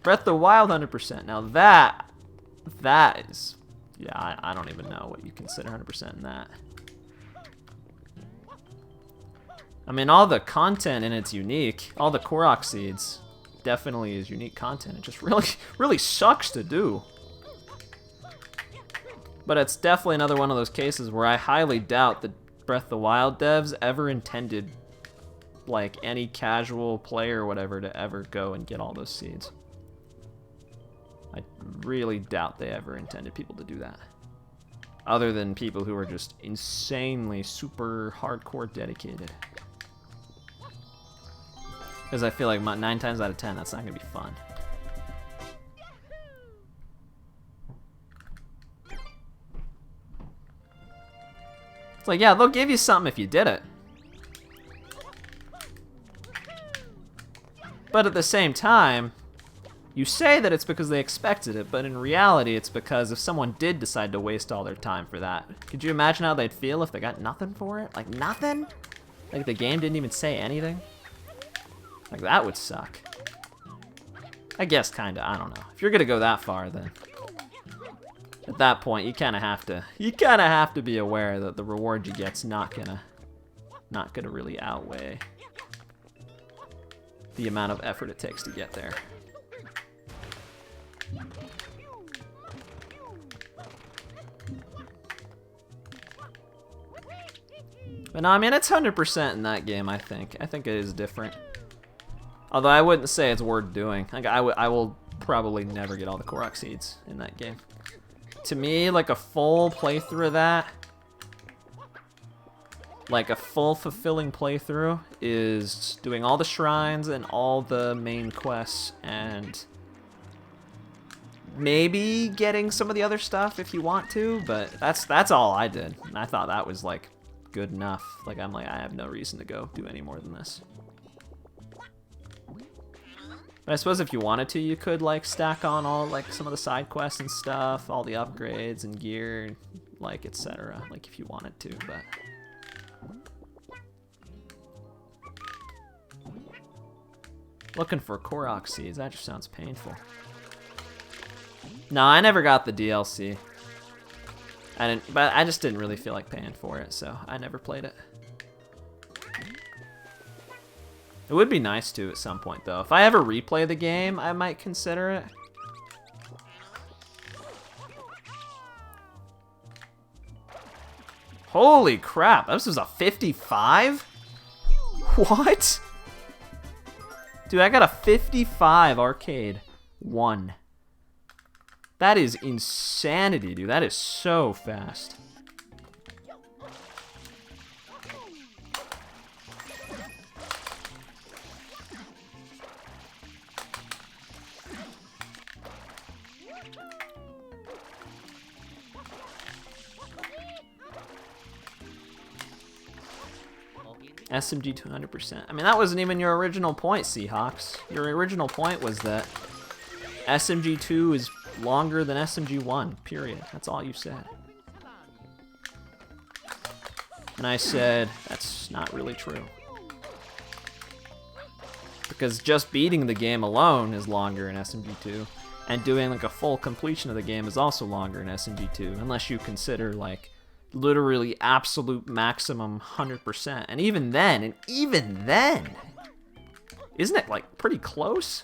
Breath of the Wild 100%. Now that is, yeah, I don't even know what you consider 100% in that. I mean, all the content in it's unique. All the Korok seeds definitely is unique content. It just really sucks to do. But it's definitely another one of those cases where I highly doubt that Breath of the Wild devs ever intended, like, any casual player or whatever to ever go and get all those seeds. I really doubt they ever intended people to do that. Other than people who are just insanely super hardcore dedicated. Because I feel like 9 times out of 10, that's not going to be fun. It's like, yeah, they'll give you something if you did it. But at the same time, you say that it's because they expected it, but in reality, it's because if someone did decide to waste all their time for that, could you imagine how they'd feel if they got nothing for it? Like, nothing? Like, the game didn't even say anything? Like, that would suck. I guess, kinda, I don't know. If you're gonna go that far, then at that point, you kinda have to be aware that the reward you get's not gonna really outweigh the amount of effort it takes to get there. But no, I mean, it's 100% in that game, I think. I think it is different. Although I wouldn't say it's worth doing. Like, I will probably never get all the Korok seeds in that game. To me, like, a full playthrough of that, like a full fulfilling playthrough is doing all the shrines and all the main quests and maybe getting some of the other stuff if you want to, but that's all I did. And I thought that was like good enough. Like I'm like, I have no reason to go do any more than this. But I suppose if you wanted to, you could like stack on all like some of the side quests and stuff, all the upgrades and gear, like etc. Like if you wanted to, but looking for Korok seeds, that just sounds painful. No, I never got the DLC. But I just didn't really feel like paying for it, so I never played it. It would be nice to at some point, though. If I ever replay the game, I might consider it. Holy crap, this was a 55? What? Dude, I got a 55 arcade 1. That is insanity, dude. That is so fast. SMG 200%. I mean, that wasn't even your original point, Seahawks. Your original point was that SMG 2 is longer than SMG 1, period. That's all you said. And I said, that's not really true. Because just beating the game alone is longer in SMG 2, and doing like a full completion of the game is also longer in SMG 2, unless you consider like literally absolute maximum 100%. And even then, isn't it like pretty close?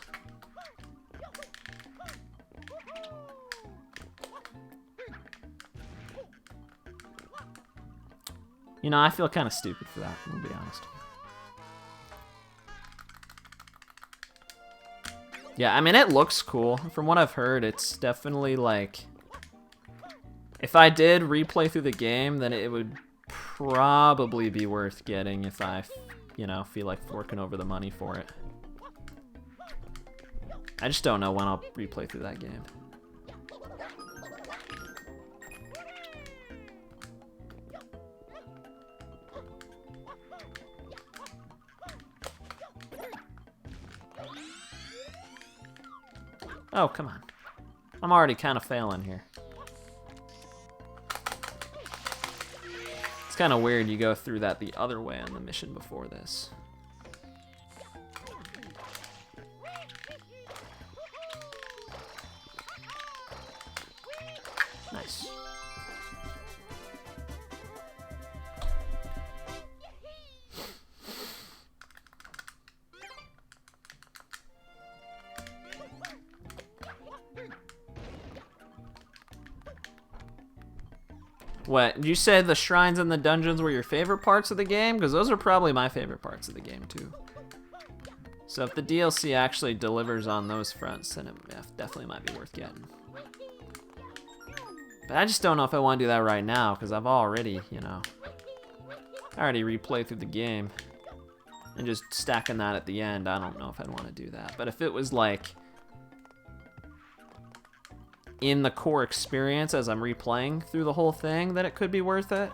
You know, I feel kind of stupid for that, I'll be honest. Yeah, I mean, it looks cool. From what I've heard, it's definitely like... If I did replay through the game, then it would probably be worth getting if I, you know, feel like forking over the money for it. I just don't know when I'll replay through that game. Oh, come on. I'm already kind of failing here. It's kind of weird you go through that the other way on the mission before this. Nice. What, you said the shrines and the dungeons were your favorite parts of the game? Because those are probably my favorite parts of the game, too. So if the DLC actually delivers on those fronts, then it definitely might be worth getting. But I just don't know if I want to do that right now, because I've already, you know... I already replayed through the game. And just stacking that at the end, I don't know if I'd want to do that. But if it was like... in the core experience as I'm replaying through the whole thing, that it could be worth it.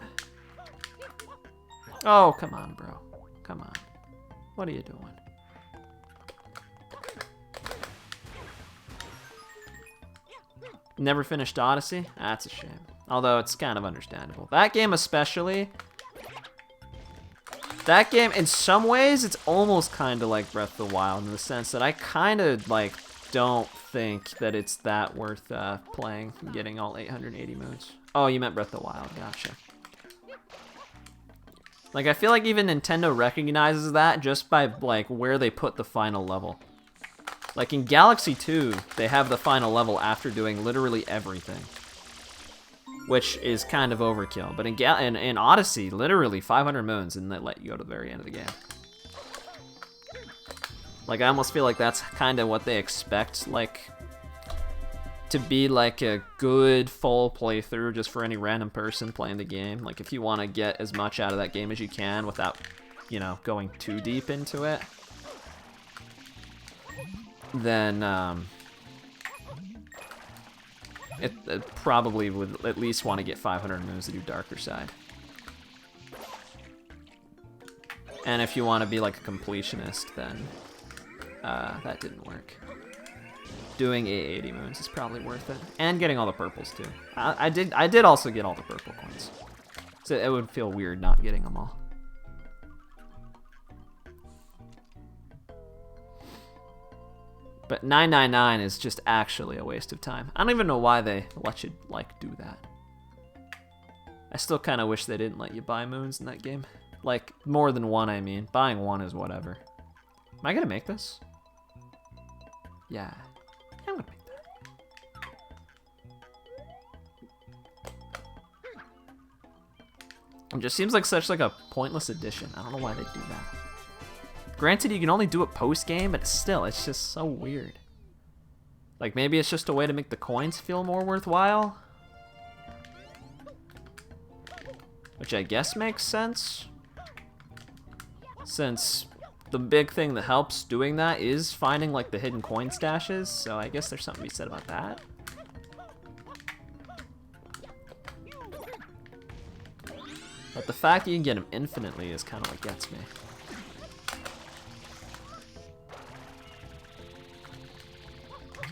Oh, come on, bro. Come on. What are you doing? Never finished Odyssey? That's a shame. Although it's kind of understandable. That game especially... That game, in some ways, it's almost kind of like Breath of the Wild in the sense that I kind of, like, don't think that it's that worth playing, getting all 880 moons. Oh, you meant Breath of the Wild, gotcha. Like, I feel like even Nintendo recognizes that just by, like, where they put the final level. Like, in Galaxy 2, they have the final level after doing literally everything. Which is kind of overkill. But in Odyssey, literally 500 moons, and they let you go to the very end of the game. Like, I almost feel like that's kind of what they expect, like, to be like a good full playthrough just for any random person playing the game. Like if you want to get as much out of that game as you can without, you know, going too deep into it, then it probably would at least want to get 500 moves to do Darker Side. And if you want to be like a completionist, then that didn't work. Doing 880 moons is probably worth it, and getting all the purples too. I did also get all the purple coins, so it would feel weird not getting them all. But 999 is just actually a waste of time. I don't even know why they let you like do that. I still kind of wish they didn't let you buy moons in that game. Like more than one, I mean. Buying one is whatever. Am I gonna make this? Yeah. I'm gonna make that. It just seems like such like a pointless addition. I don't know why they do that. Granted, you can only do it post-game, but still, it's just so weird. Like maybe it's just a way to make the coins feel more worthwhile, which I guess makes sense, since the big thing that helps doing that is finding like the hidden coin stashes, so I guess there's something to be said about that. But the fact that you can get them infinitely is kind of what gets me.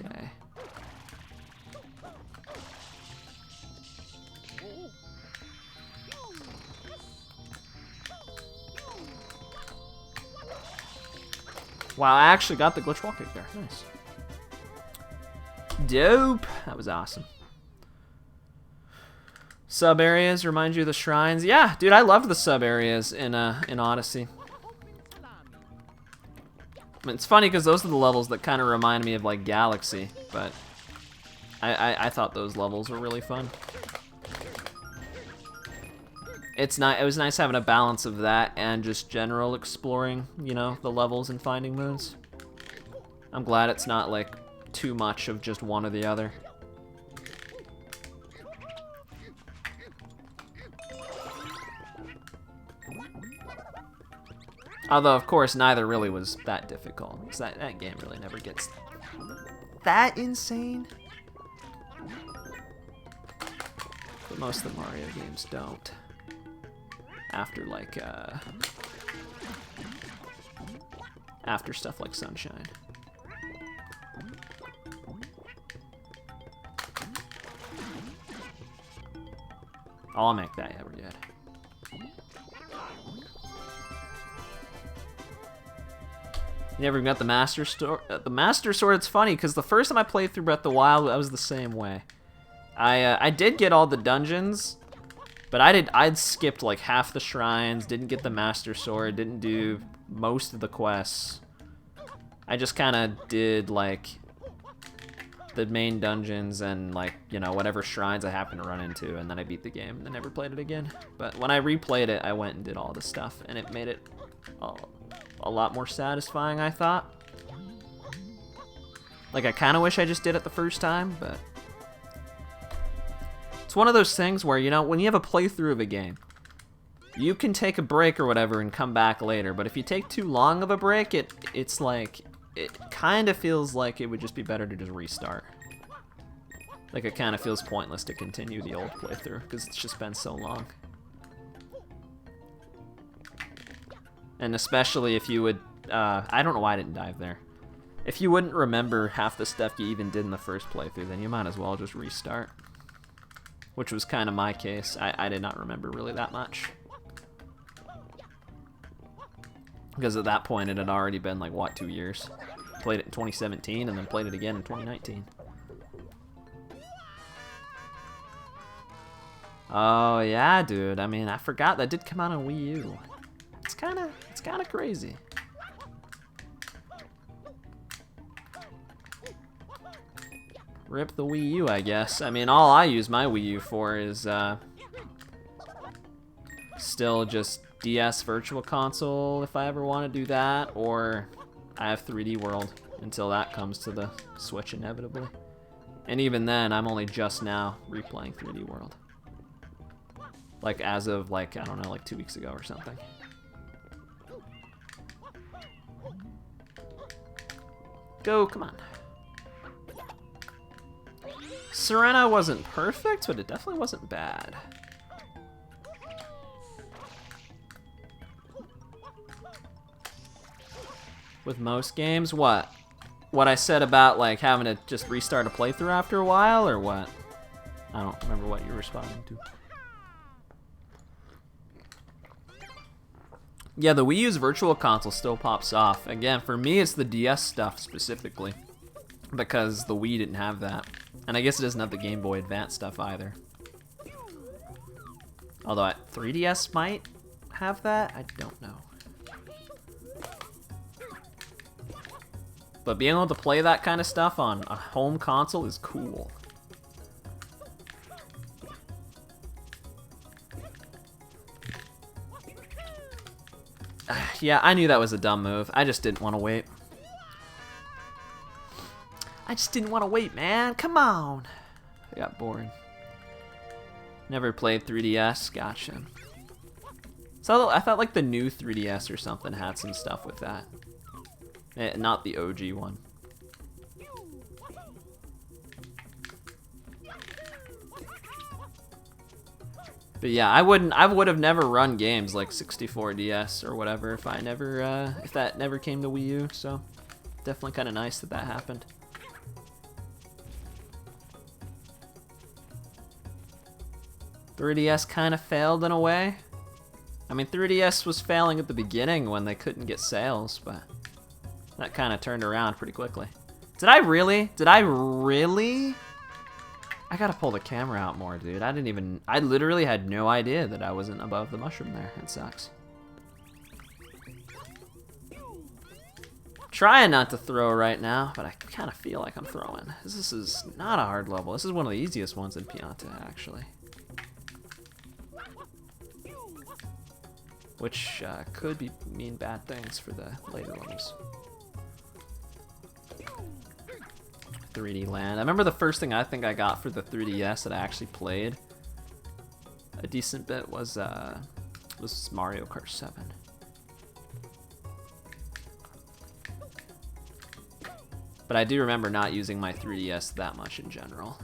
Okay. Wow, I actually got the glitch wall kick there. Nice. Dope. That was awesome. Sub areas remind you of the shrines. Yeah, dude, I loved the sub areas in Odyssey. I mean, it's funny because those are the levels that kind of remind me of like Galaxy, but I thought those levels were really fun. It's not. It was nice having a balance of that and just general exploring, you know, the levels and finding moons. I'm glad it's not like too much of just one or the other. Although, of course, neither really was that difficult, because that game really never gets that insane. But most of the Mario games don't. After, like, after stuff like Sunshine. Oh, I'll make that ever yet. You never got the Master Sword? The Master Sword, it's funny, because the first time I played through Breath of the Wild, I was the same way. I did get all the dungeons, but I'd skipped like half the shrines, didn't get the Master Sword, didn't do most of the quests. I just kind of did like the main dungeons and like, you know, whatever shrines I happened to run into, and then I beat the game and then never played it again. But when I replayed it, I went and did all the stuff, and it made it a lot more satisfying, I thought. Like, I kind of wish I just did it the first time, but it's one of those things where, you know, when you have a playthrough of a game, you can take a break or whatever and come back later, but if you take too long of a break, it's like, it kind of feels like it would just be better to just restart. Like, it kind of feels pointless to continue the old playthrough, because it's just been so long. And especially if you would, I don't know why I didn't dive there. If you wouldn't remember half the stuff you even did in the first playthrough, then you might as well just restart. Which was kind of my case. I did not remember really that much. Because at that point it had already been like, what, 2 years? Played it in 2017 and then played it again in 2019. Oh yeah, dude. I mean, I forgot that did come out on Wii U. It's kind of crazy. Rip the Wii U, I guess. I mean, all I use my Wii U for is still just DS Virtual Console if I ever want to do that, or I have 3D World until that comes to the Switch inevitably. And even then, I'm only just now replaying 3D World. Like as of like, I don't know, like 2 weeks ago or something. Go, come on. Serena wasn't perfect, but it definitely wasn't bad. With most games, what? What I said about like having to just restart a playthrough after a while, or what? I don't remember what you're responding to. Yeah, the Wii U's Virtual Console still pops off. Again, for me, it's the DS stuff specifically, because the Wii didn't have that. And I guess it doesn't have the Game Boy Advance stuff either. Although 3DS might have that, I don't know. But being able to play that kind of stuff on a home console is cool. Yeah, I knew that was a dumb move. I just didn't want to wait. I just didn't want to wait, man. Come on. I got bored. Never played 3DS. Gotcha. So I thought like the new 3DS or something had some stuff with that. Not the OG one. But yeah, I would have never run games like 64DS or whatever if if that never came to Wii U. So definitely kind of nice that that happened. .3DS kind of failed in a way. I mean, 3DS was failing at the beginning when they couldn't get sales, but that kind of turned around pretty quickly. Did I really? I gotta pull the camera out more, dude. I literally had no idea that I wasn't above the mushroom there. It sucks. Trying not to throw right now, but I kind of feel like I'm throwing. This is not a hard level. This is one of the easiest ones in Pianta, actually. Which could mean bad things for the later levels. 3D Land. I remember the first thing I think I got for the 3DS that I actually played a decent bit was Mario Kart 7. But I do remember not using my 3DS that much in general.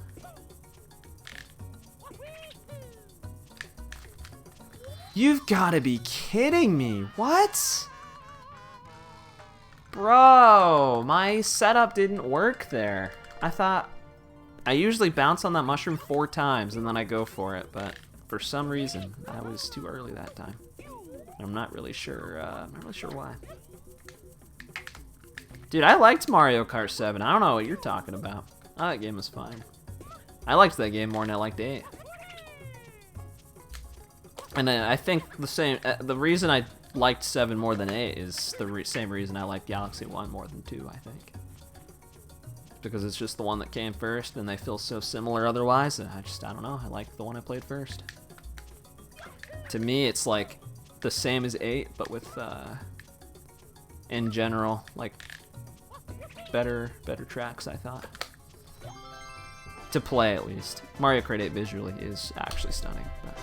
You've got to be kidding me. What? Bro, my setup didn't work there. I usually bounce on that mushroom 4 times and then I go for it, but for some reason I was too early that time. I'm not really sure why. Dude, I liked Mario Kart 7. I don't know what you're talking about. Oh, that game was fine. I liked that game more than I liked 8. And I think the reason I liked 7 more than 8 is the same reason I like Galaxy 1 more than 2, I think. Because it's just the one that came first and they feel so similar otherwise. I don't know, I like the one I played first. To me, it's like the same as 8, but with, in general, like, better tracks, I thought. To play, at least. Mario Kart 8 visually is actually stunning, but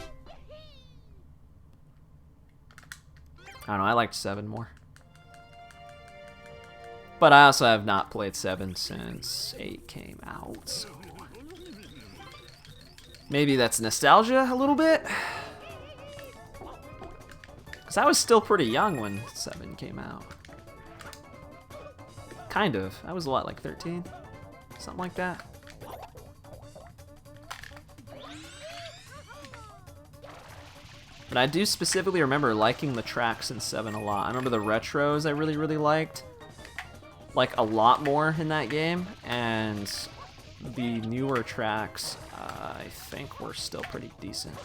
I don't know, I liked 7 more. But I also have not played 7 since 8 came out, so maybe that's nostalgia a little bit. Because I was still pretty young when 7 came out. Kind of. I was like 13? Something like that. But I do specifically remember liking the tracks in 7 a lot. I remember the retros I really liked. Like a lot more in that game. And the newer tracks, I think were still pretty decent.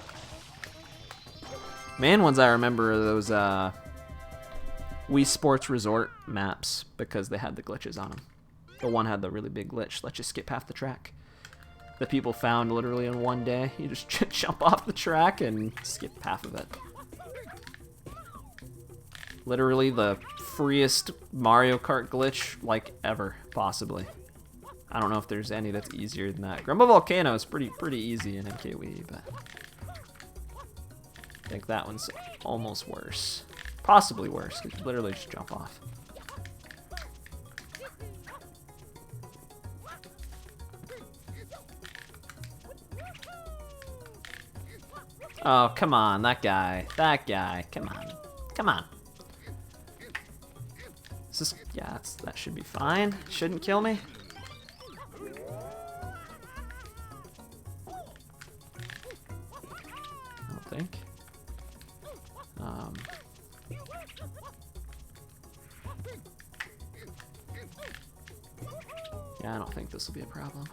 Main ones I remember are those Wii Sports Resort maps because they had the glitches on them. The one had the really big glitch, let you skip half the track. That people found literally in one day. You just jump off the track and skip half of it. Literally the freest Mario Kart glitch like ever, possibly. I don't know if there's any that's easier than that. Grumble Volcano is pretty easy in MKWe, but I think that one's almost worse. Possibly worse, because you literally just jump off. Oh, come on, that guy, come on, come on. Is this, yeah, that should be fine. Shouldn't kill me. I don't think. Yeah, I don't think this will be a problem.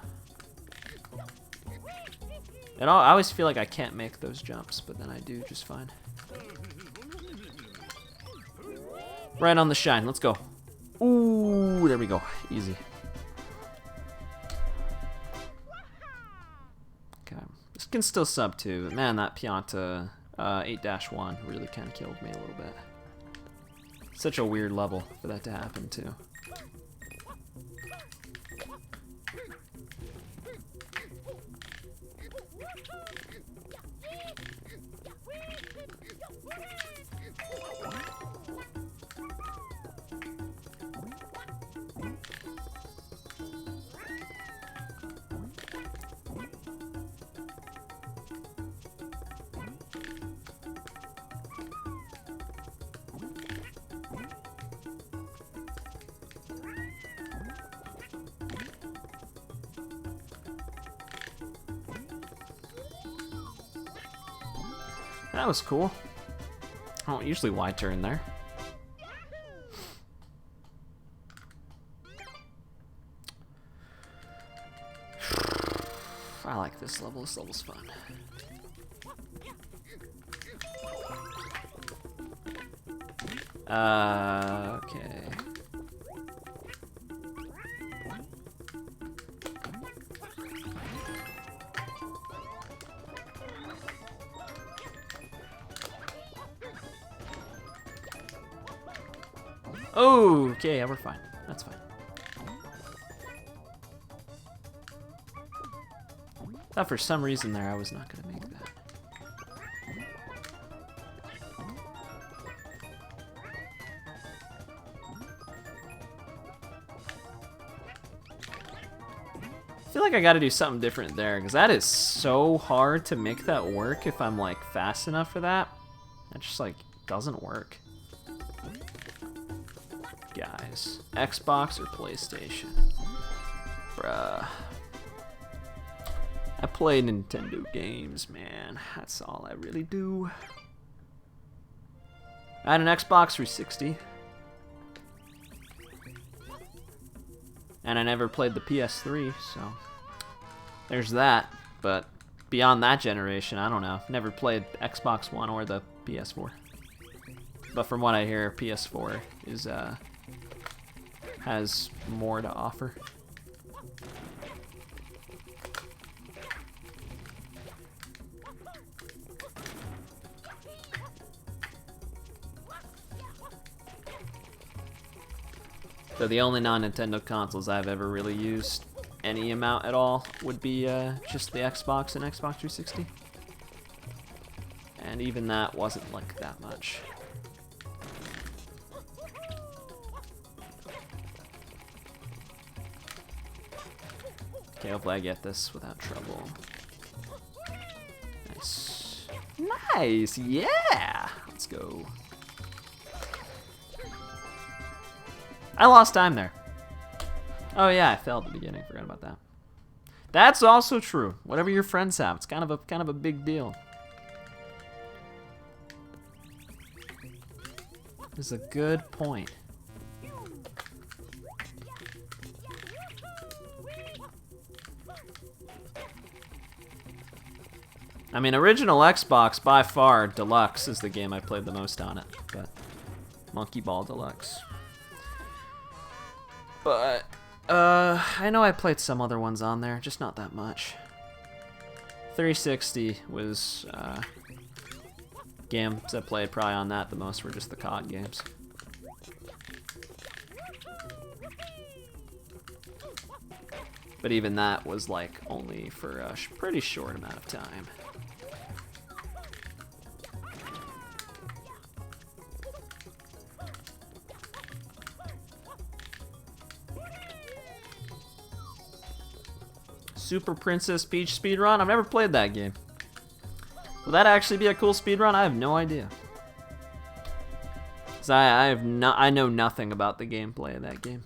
And I always feel like I can't make those jumps, but then I do just fine. Right on the shine, let's go. Ooh, there we go, easy. Okay, this can still sub 2. Man, that Pianta 8-1 really kind of killed me a little bit. Such a weird level for that to happen too. That was cool. I don't usually wide turn there. I like this level. This level's fun. Okay. Oh, okay, yeah, we're fine. That's fine. Thought for some reason there I was not gonna make that. I feel like I gotta do something different there, because that is so hard to make that work if I'm like fast enough for that. That just like doesn't work. Guys, Xbox or PlayStation? Bruh. I play Nintendo games, man. That's all I really do. I had an Xbox 360. And I never played the PS3, so there's that. But beyond that generation, I don't know. Never played Xbox One or the PS4. But from what I hear, PS4 is has more to offer. So the only non-Nintendo consoles I've ever really used any amount at all would be just the Xbox and Xbox 360. And even that wasn't like that much. Okay, hopefully I get this without trouble. Nice. Nice, yeah! Let's go. I lost time there. Oh yeah, I fell at the beginning, forgot about that. That's also true. Whatever your friends have, it's kind of a big deal. This is a good point. I mean, original Xbox, by far, Deluxe is the game I played the most on it, but Monkey Ball Deluxe. But, I know I played some other ones on there, just not that much. 360 was, games I played probably on that the most were just the COD games. But even that was like only for a pretty short amount of time. Super Princess Peach speedrun? I've never played that game. Will that actually be a cool speedrun? I have no idea. 'Cause I know nothing about the gameplay of that game.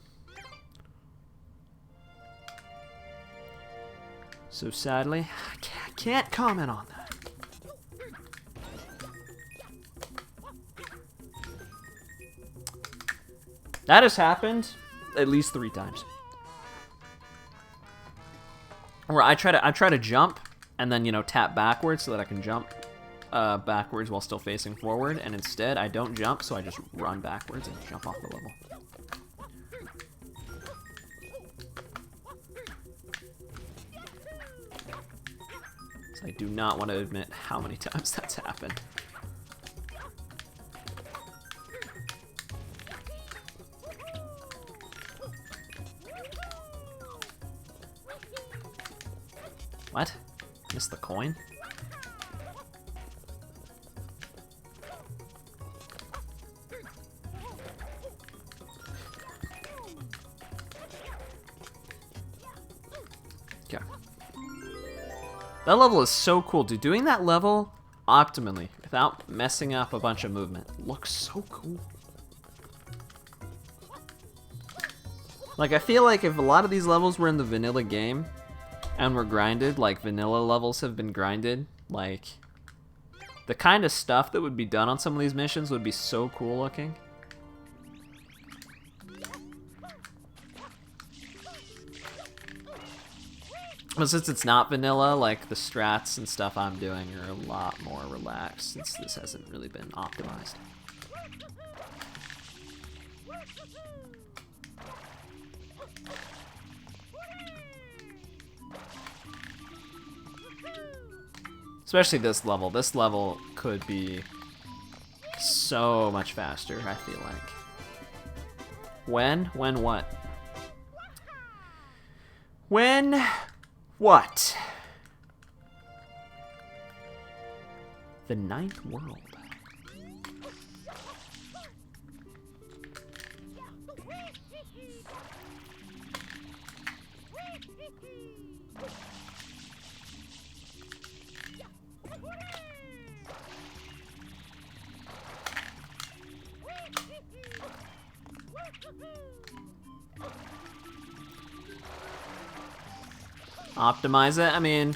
So sadly, I can't comment on that. That has happened at least 3 times. Where I try to jump and then, you know, tap backwards so that I can jump backwards while still facing forward, and instead I don't jump, so I just run backwards and jump off the level. So I do not want to admit how many times that's happened. What? Missed the coin? Okay. That level is so cool, dude. Doing that level optimally, without messing up a bunch of movement, looks so cool. Like, I feel like if a lot of these levels were in the vanilla game, and were grinded, like vanilla levels have been grinded, like, the kind of stuff that would be done on some of these missions would be so cool looking. But since it's not vanilla, like, the strats and stuff I'm doing are a lot more relaxed, since this hasn't really been optimized. Especially this level. This level could be so much faster, I feel like. When? When what? When what? The Ninth World. Optimize it? I mean,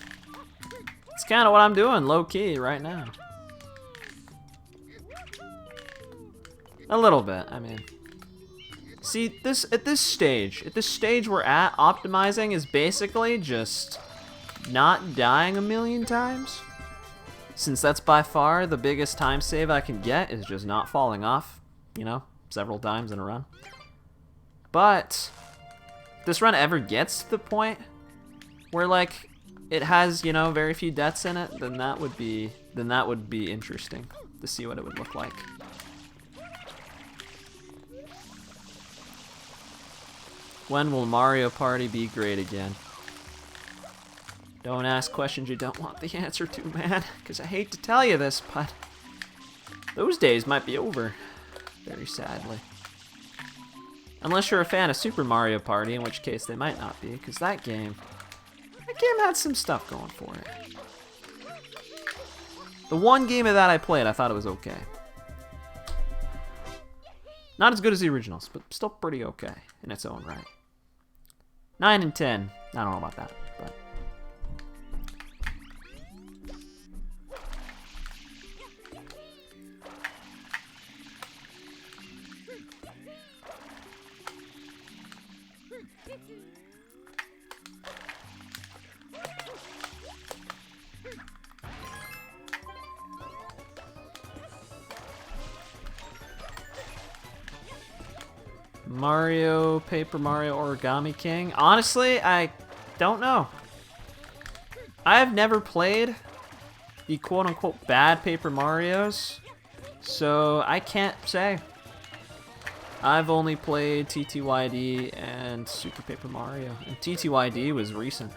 it's kind of what I'm doing, low-key, right now. A little bit, I mean. See, at this stage we're at, optimizing is basically just not dying a million times. Since that's by far the biggest time save I can get, is just not falling off, you know, several times in a run. But, if this run ever gets to the point where, like, it has, you know, very few deaths in it, then that would be interesting to see what it would look like. When will Mario Party be great again? Don't ask questions you don't want the answer to, man, because I hate to tell you this, but those days might be over, very sadly. Unless you're a fan of Super Mario Party, in which case they might not be, because that game had some stuff going for it. The one game of that I played, I thought it was okay. Not as good as the originals, but still pretty okay in its own right. 9 and 10. I don't know about that, but. Mario, Paper Mario, Origami King? Honestly, I don't know. I have never played the quote-unquote bad Paper Marios, so I can't say. I've only played TTYD and Super Paper Mario. And TTYD was recent.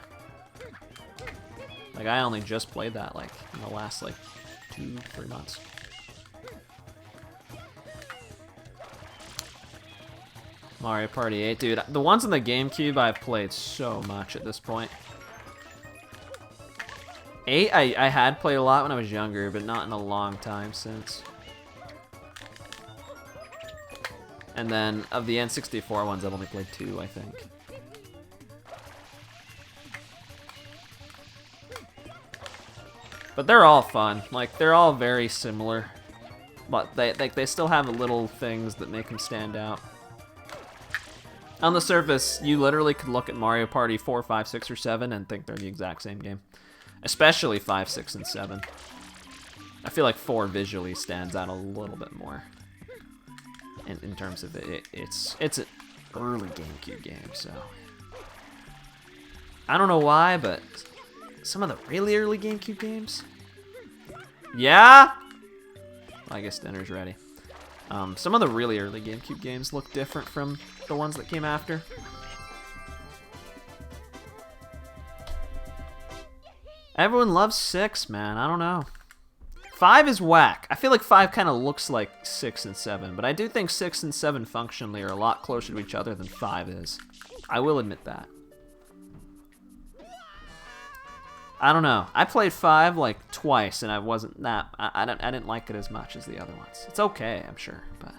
Like, I only just played that, like, in the last, like, 2-3 months. Mario Party 8. Dude, the ones on the GameCube I've played so much at this point. 8, I had played a lot when I was younger, but not in a long time since. And then, of the N64 ones, I've only played 2, I think. But they're all fun. Like, they're all very similar. But they still have little things that make them stand out. On the surface, you literally could look at Mario Party 4, 5, 6, or 7 and think they're the exact same game. Especially 5, 6, and 7. I feel like 4 visually stands out a little bit more. In terms of it's an early GameCube game, so... I don't know why, but some of the really early GameCube games... Yeah? Well, I guess dinner's ready. Some of the really early GameCube games look different from the ones that came after. Everyone loves 6, man. I don't know. 5 is whack. I feel like 5 kind of looks like 6 and 7, but I do think 6 and 7 functionally are a lot closer to each other than 5 is. I will admit that. I don't know. I played 5 like twice, and I wasn't that. I didn't like it as much as the other ones. It's okay, I'm sure, but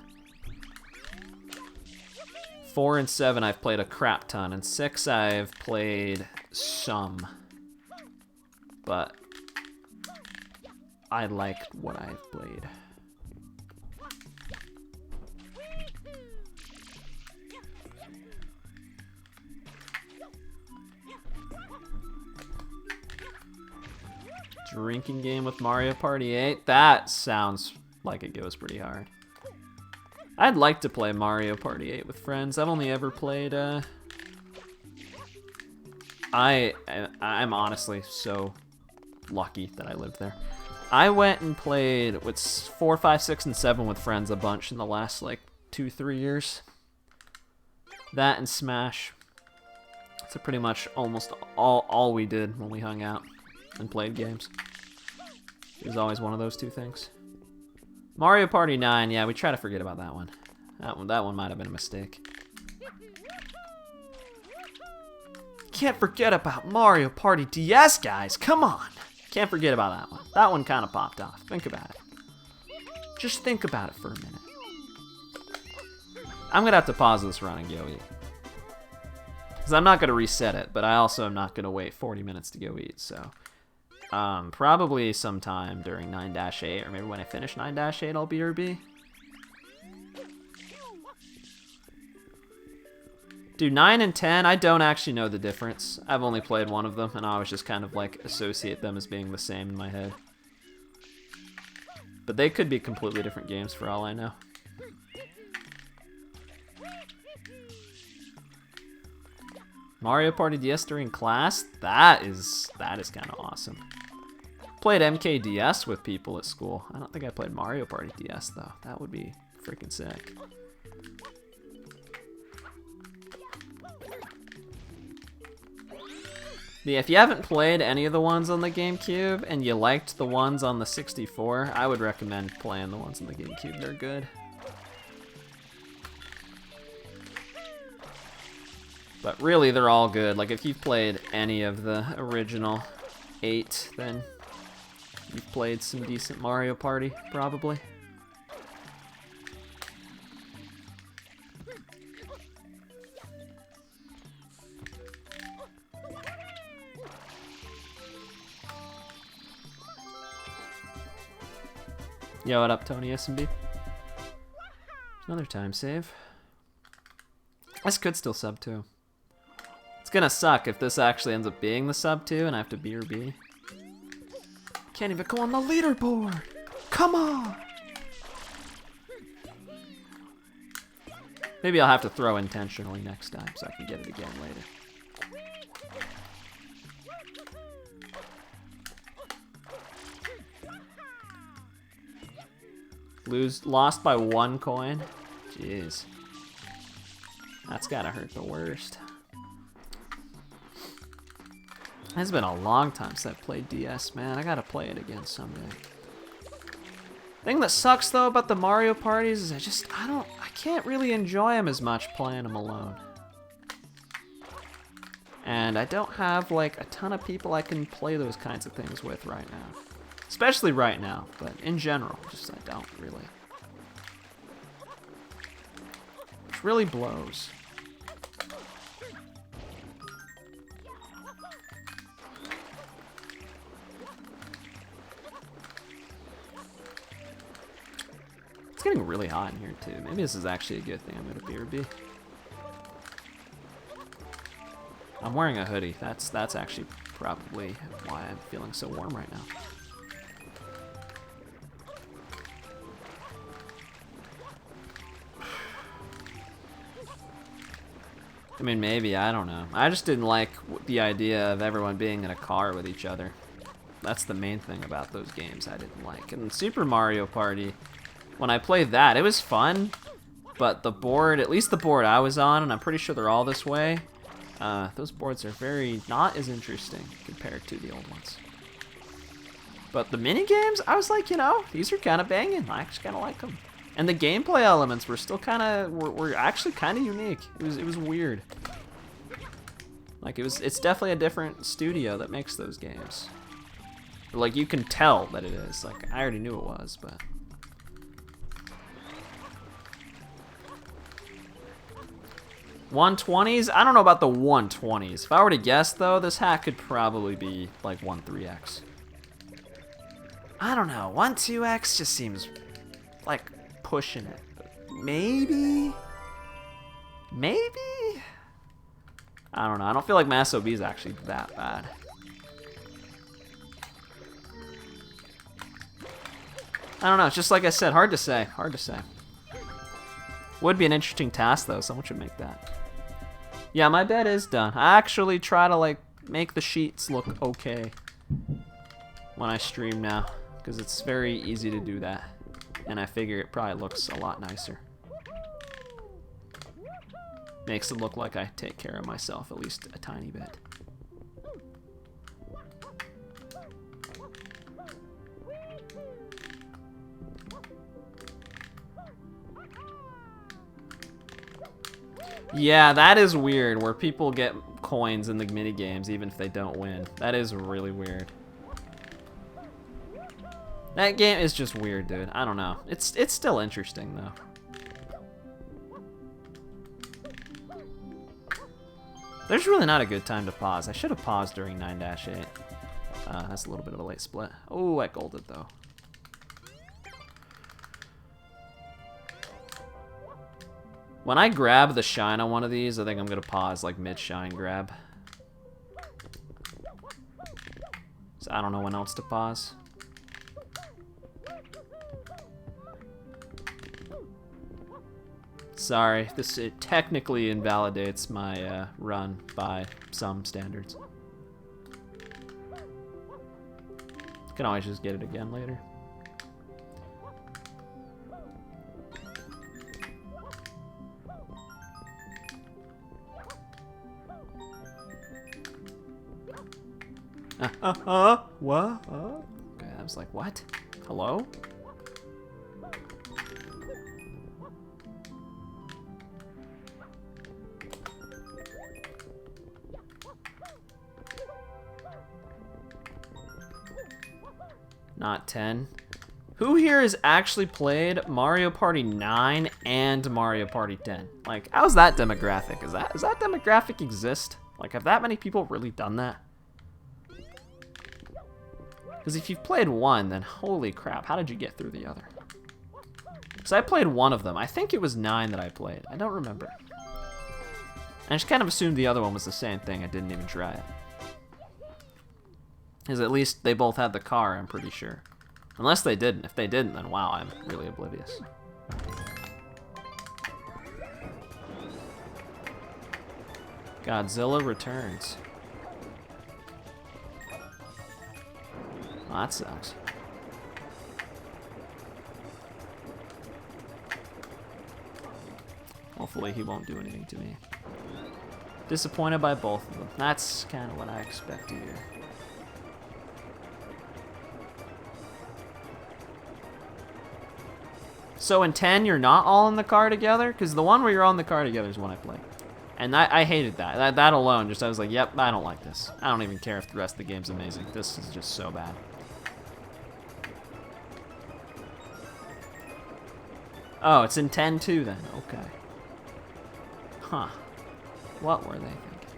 4 and 7 I've played a crap ton, and 6 I've played some, but I liked what I've played. Drinking game with Mario Party 8? That sounds like it goes pretty hard. I'd like to play Mario Party 8 with friends. I've only ever played, I'm honestly so lucky that I lived there. I went and played with 4, 5, 6, and 7 with friends a bunch in the last, like, 2-3 years. That and Smash. That's pretty much almost all we did when we hung out and played games. It was always one of those two things. Mario Party 9, yeah, we try to forget about that one. That one might have been a mistake. Can't forget about Mario Party DS, guys. Come on. Can't forget about that one. That one kind of popped off. Think about it. Just think about it for a minute. I'm going to have to pause this run and go eat. Because I'm not going to reset it, but I also am not going to wait 40 minutes to go eat, so... probably sometime during 9-8, or maybe when I finish 9-8, I'll BRB. Dude, 9 and 10, I don't actually know the difference. I've only played one of them, and I always just kind of, like, associate them as being the same in my head. But they could be completely different games for all I know. Mario Party DS during class? That is kind of awesome. Played MKDS with people at school. I don't think I played Mario Party DS though. That would be freaking sick. Yeah, if you haven't played any of the ones on the GameCube and you liked the ones on the 64, I would recommend playing the ones on the GameCube. They're good. But really, they're all good. Like, if you've played any of the original 8, then you've played some decent Mario Party, probably. Yo, what up, Tony SMB? Another time save. This could still sub 2. It's gonna suck if this actually ends up being the sub 2 and I have to B or B. Can't even go on the leaderboard! Come on! Maybe I'll have to throw intentionally next time so I can get it again later. Lost by 1 coin? Jeez. That's gotta hurt the worst. It's been a long time since I played DS, man. I gotta play it again someday. Thing that sucks though about the Mario parties is I can't really enjoy them as much playing them alone. And I don't have like a ton of people I can play those kinds of things with right now. Especially right now, but in general, just I don't really. Which really blows. It's getting really hot in here too. Maybe this is actually a good thing. I'm gonna BRB. I'm wearing a hoodie. That's actually probably why I'm feeling so warm right now. I mean, maybe, I don't know. I just didn't like the idea of everyone being in a car with each other. That's the main thing about those games I didn't like. And Super Mario Party, when I played that, it was fun, but the board, at least the board I was on, and I'm pretty sure they're all this way, those boards are not as interesting compared to the old ones. But the mini games, I was like, you know, these are kind of banging. I actually kind of like them. And the gameplay elements were still were actually kind of unique. It was weird. Like it's definitely a different studio that makes those games. But like you can tell that it is. Like I already knew it was, but. $120s? I don't know about the 120s. If I were to guess though, this hack could probably be like 1.3x. I don't know. 1.2x just seems like pushing it. Maybe? Maybe? I don't know. I don't feel like Mass OB is actually that bad. I don't know. It's just like I said, hard to say. Hard to say. Would be an interesting task though. Someone should make that. Yeah, my bed is done. I actually try to like make the sheets look okay when I stream now, because it's very easy to do that, and I figure it probably looks a lot nicer. Makes it look like I take care of myself at least a tiny bit. Yeah, that is weird, where people get coins in the mini games even if they don't win. That is really weird. That game is just weird, dude. I don't know. It's still interesting though. There's really not a good time to pause. I should have paused during 9-8. That's a little bit of a late split. Oh, I golded though. When I grab the shine on one of these, I think I'm gonna pause like mid-shine grab. So I don't know when else to pause. Sorry, it technically invalidates my run by some standards. Can always just get it again later. What? Okay, I was like, what? Hello? Not 10. Who here has actually played Mario Party 9 and Mario Party 10? Like, how's that demographic? Does that demographic exist? Like, have that many people really done that? Because if you've played one, then holy crap, how did you get through the other? Because I played one of them. I think it was 9 that I played. I don't remember. I just kind of assumed the other one was the same thing. I didn't even try it. Because at least they both had the car, I'm pretty sure. Unless they didn't. If they didn't, then wow, I'm really oblivious. Godzilla Returns. Oh, that sucks. Hopefully he won't do anything to me. Disappointed by both of them. That's kind of what I expect here. So in 10, you're not all in the car together? Because the one where you're all in the car together is one I play. And I hated that. That alone, just I was like, yep, I don't like this. I don't even care if the rest of the game's amazing. This is just so bad. Oh, it's in 10 too then. Okay. Huh. What were they thinking?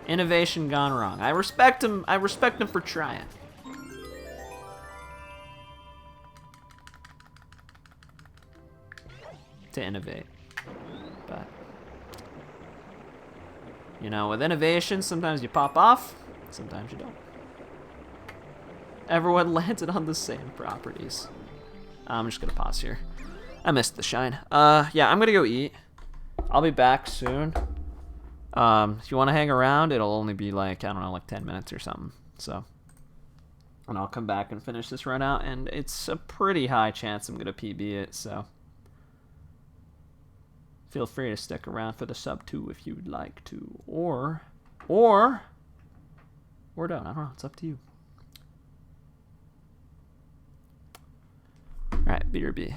Innovation gone wrong. I respect him. I respect him for trying. To innovate. But you know, with innovation, sometimes you pop off, sometimes you don't. Everyone landed on the same properties. I'm just gonna pause here. I missed the shine. Yeah, I'm gonna go eat. I'll be back soon. If you want to hang around, it'll only be like, I don't know, like 10 minutes or something. So, and I'll come back and finish this run out, and it's a pretty high chance I'm gonna PB it, so feel free to stick around for the sub 2 if you'd like to, or don't. I don't know. It's up to you. All right, BRB.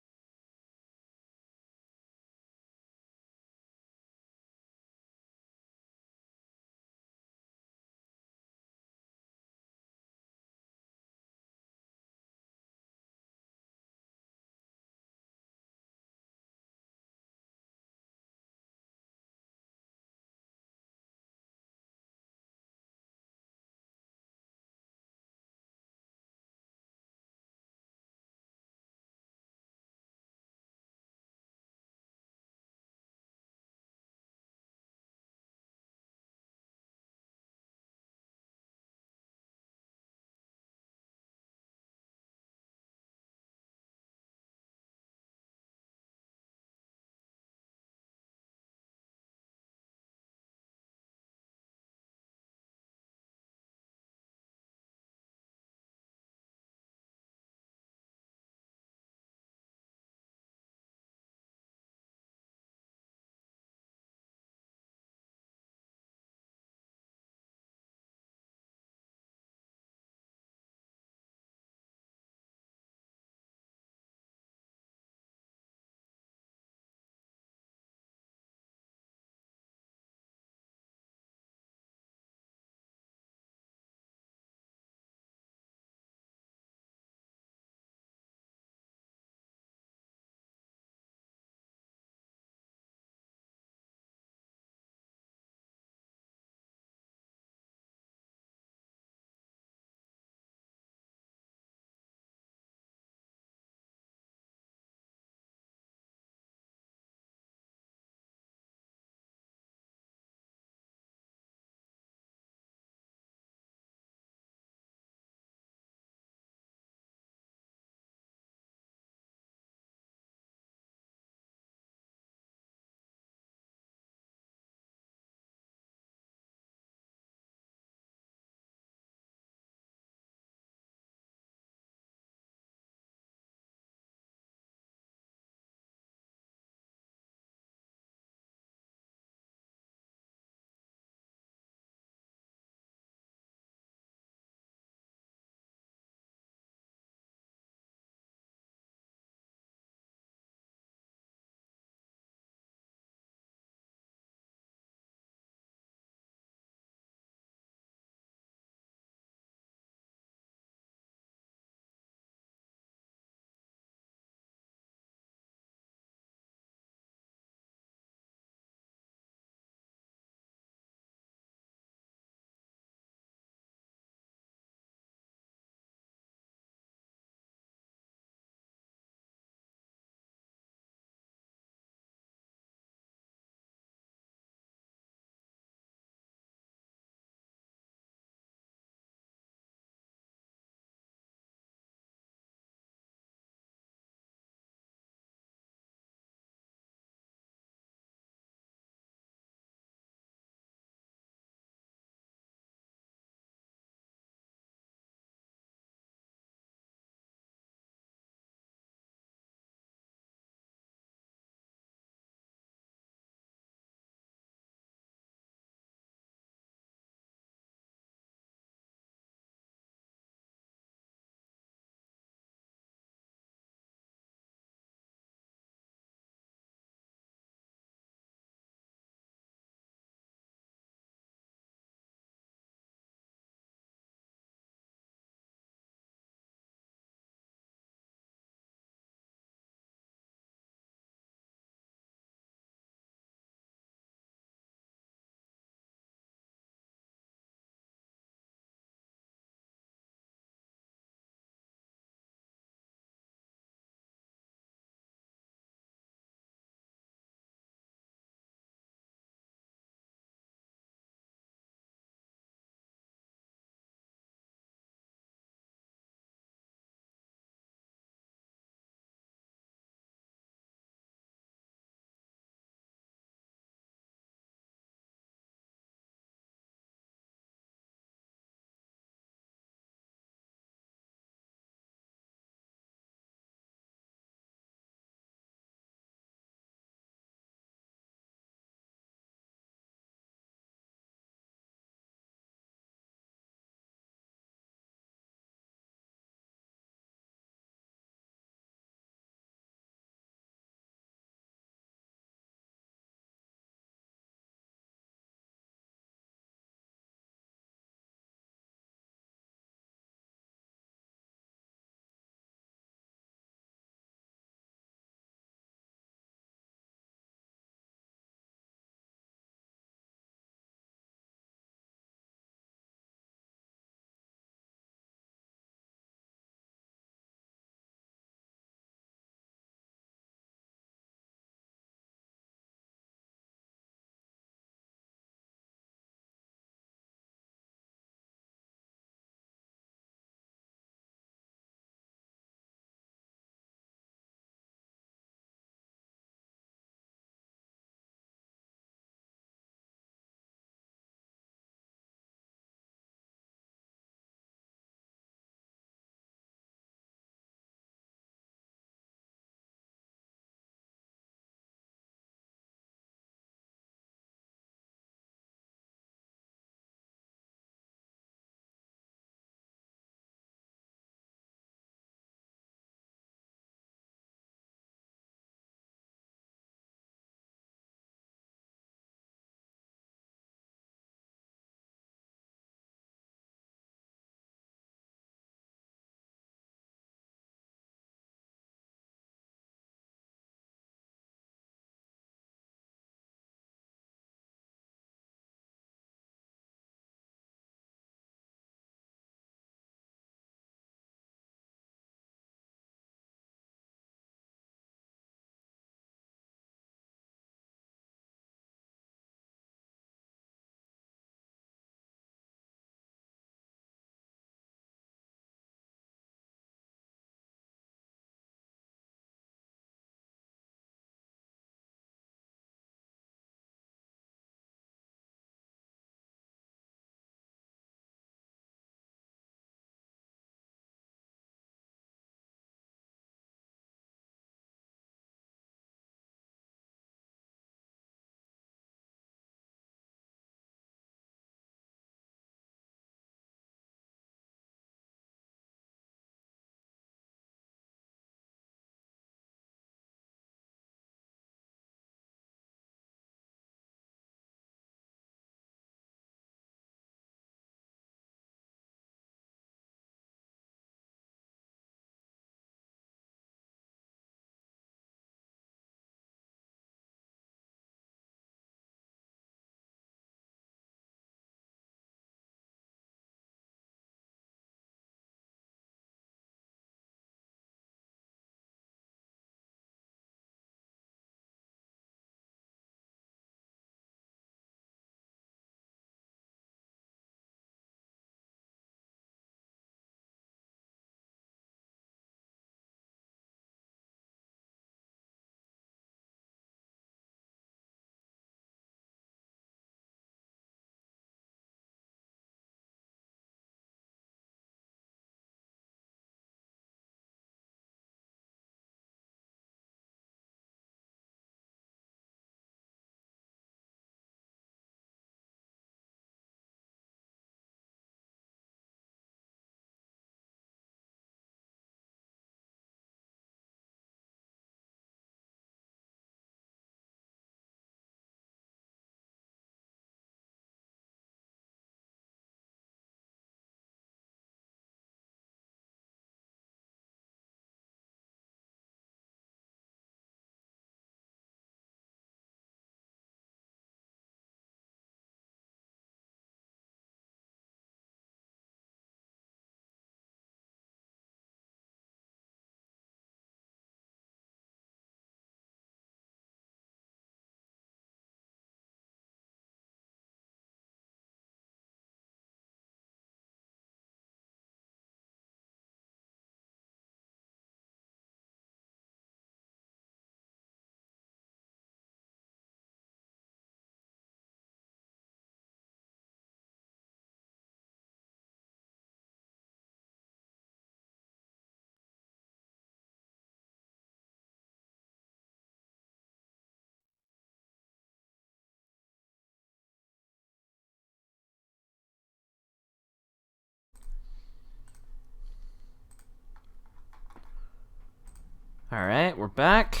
Alright, we're back.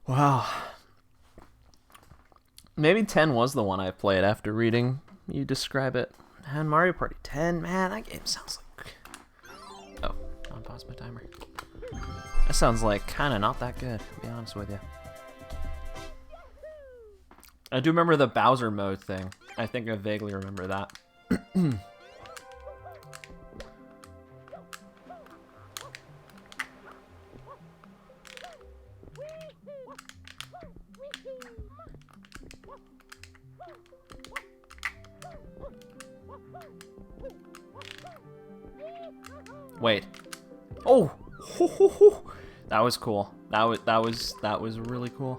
Wow. Maybe 10 was the one I played after reading you describe it. And Mario Party 10, man, that game sounds like... Oh, I'll pause my timer. That sounds like kind of not that good, to be honest with you. I do remember the Bowser mode thing. I think I vaguely remember that. Wait. Oh, that was cool. That was really cool.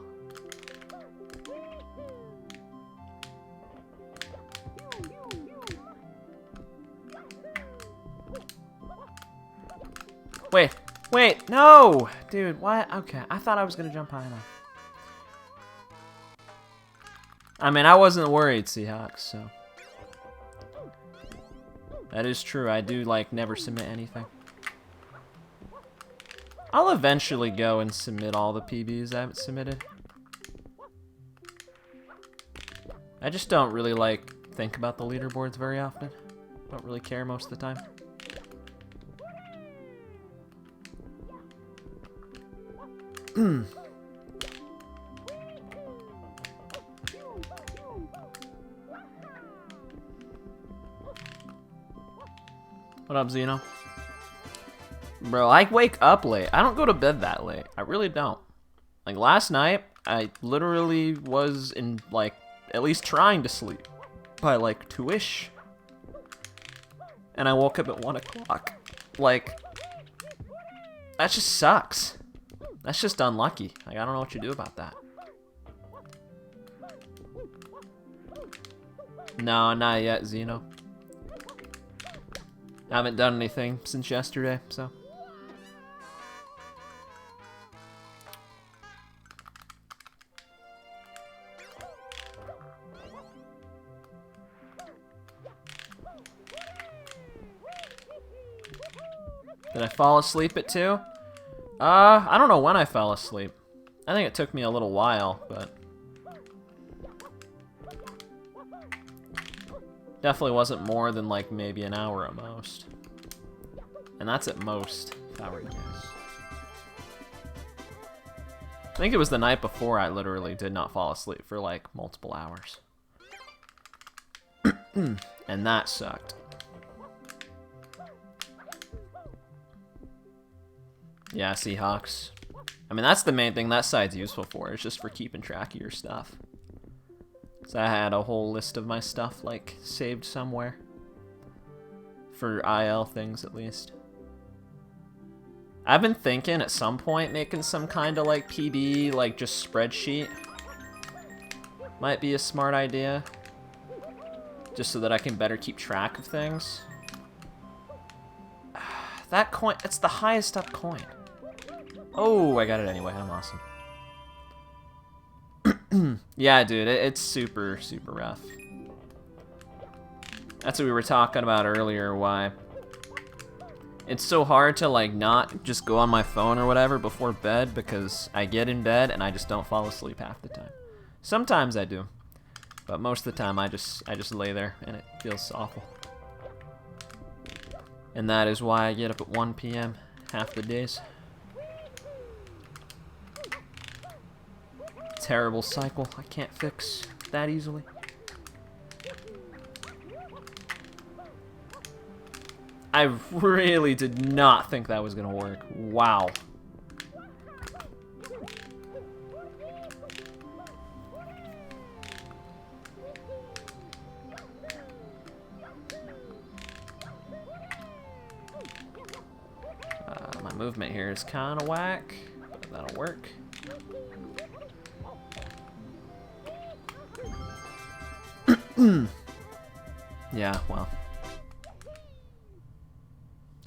Wait, no, dude. What? Okay, I thought I was gonna jump high enough. I mean, I wasn't worried, Seahawks. So that is true. I do like never submit anything. I'll eventually go and submit all the PBs I haven't submitted. I just don't really like think about the leaderboards very often. Don't really care most of the time. What up, Zeno? Bro, I wake up late. I don't go to bed that late. I really don't. Like last night, I literally was in like at least trying to sleep by like 2-ish. And I woke up at 1 o'clock. Like, that just sucks. That's just unlucky. Like, I don't know what you do about that. No, not yet, Zeno. I haven't done anything since yesterday, so. Did I fall asleep at 2? I don't know when I fell asleep. I think it took me a little while, but definitely wasn't more than like maybe an hour at most. And that's at most, if I were to guess. I think it was the night before I literally did not fall asleep for like multiple hours. And that sucked. Yeah, Seahawks. I mean, that's the main thing that side's useful for. It's just for keeping track of your stuff. So I had a whole list of my stuff, like, saved somewhere. For IL things, at least. I've been thinking at some point making some kind of, like, PB, like, just spreadsheet. Might be a smart idea. Just so that I can better keep track of things. That coin, it's the highest up coin. Oh, I got it anyway. I'm awesome. Yeah, dude, it's super, super rough. That's what we were talking about earlier, why it's so hard to, like, not just go on my phone or whatever before bed, because I get in bed and I just don't fall asleep half the time. Sometimes I do, but most of the time I just lay there and it feels awful. And that is why I get up at 1 p.m. half the days. Terrible cycle I can't fix that easily. I really did not think that was gonna work. Wow. My movement here is kind of whack, that'll work. Yeah, well.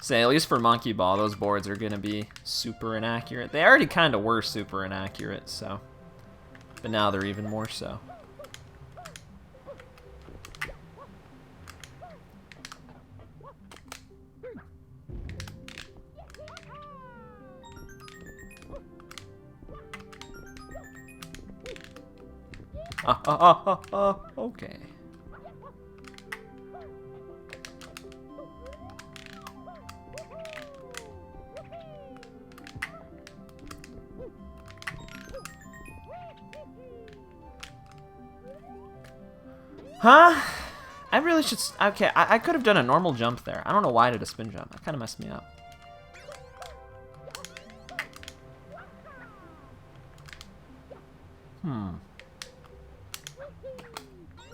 Say, at least for Monkey Ball, those boards are gonna be super inaccurate. They already kind of were super inaccurate, so. But now they're even more so. Okay. Huh? I really should... Okay, I could have done a normal jump there. I don't know why I did a spin jump. That kind of messed me up.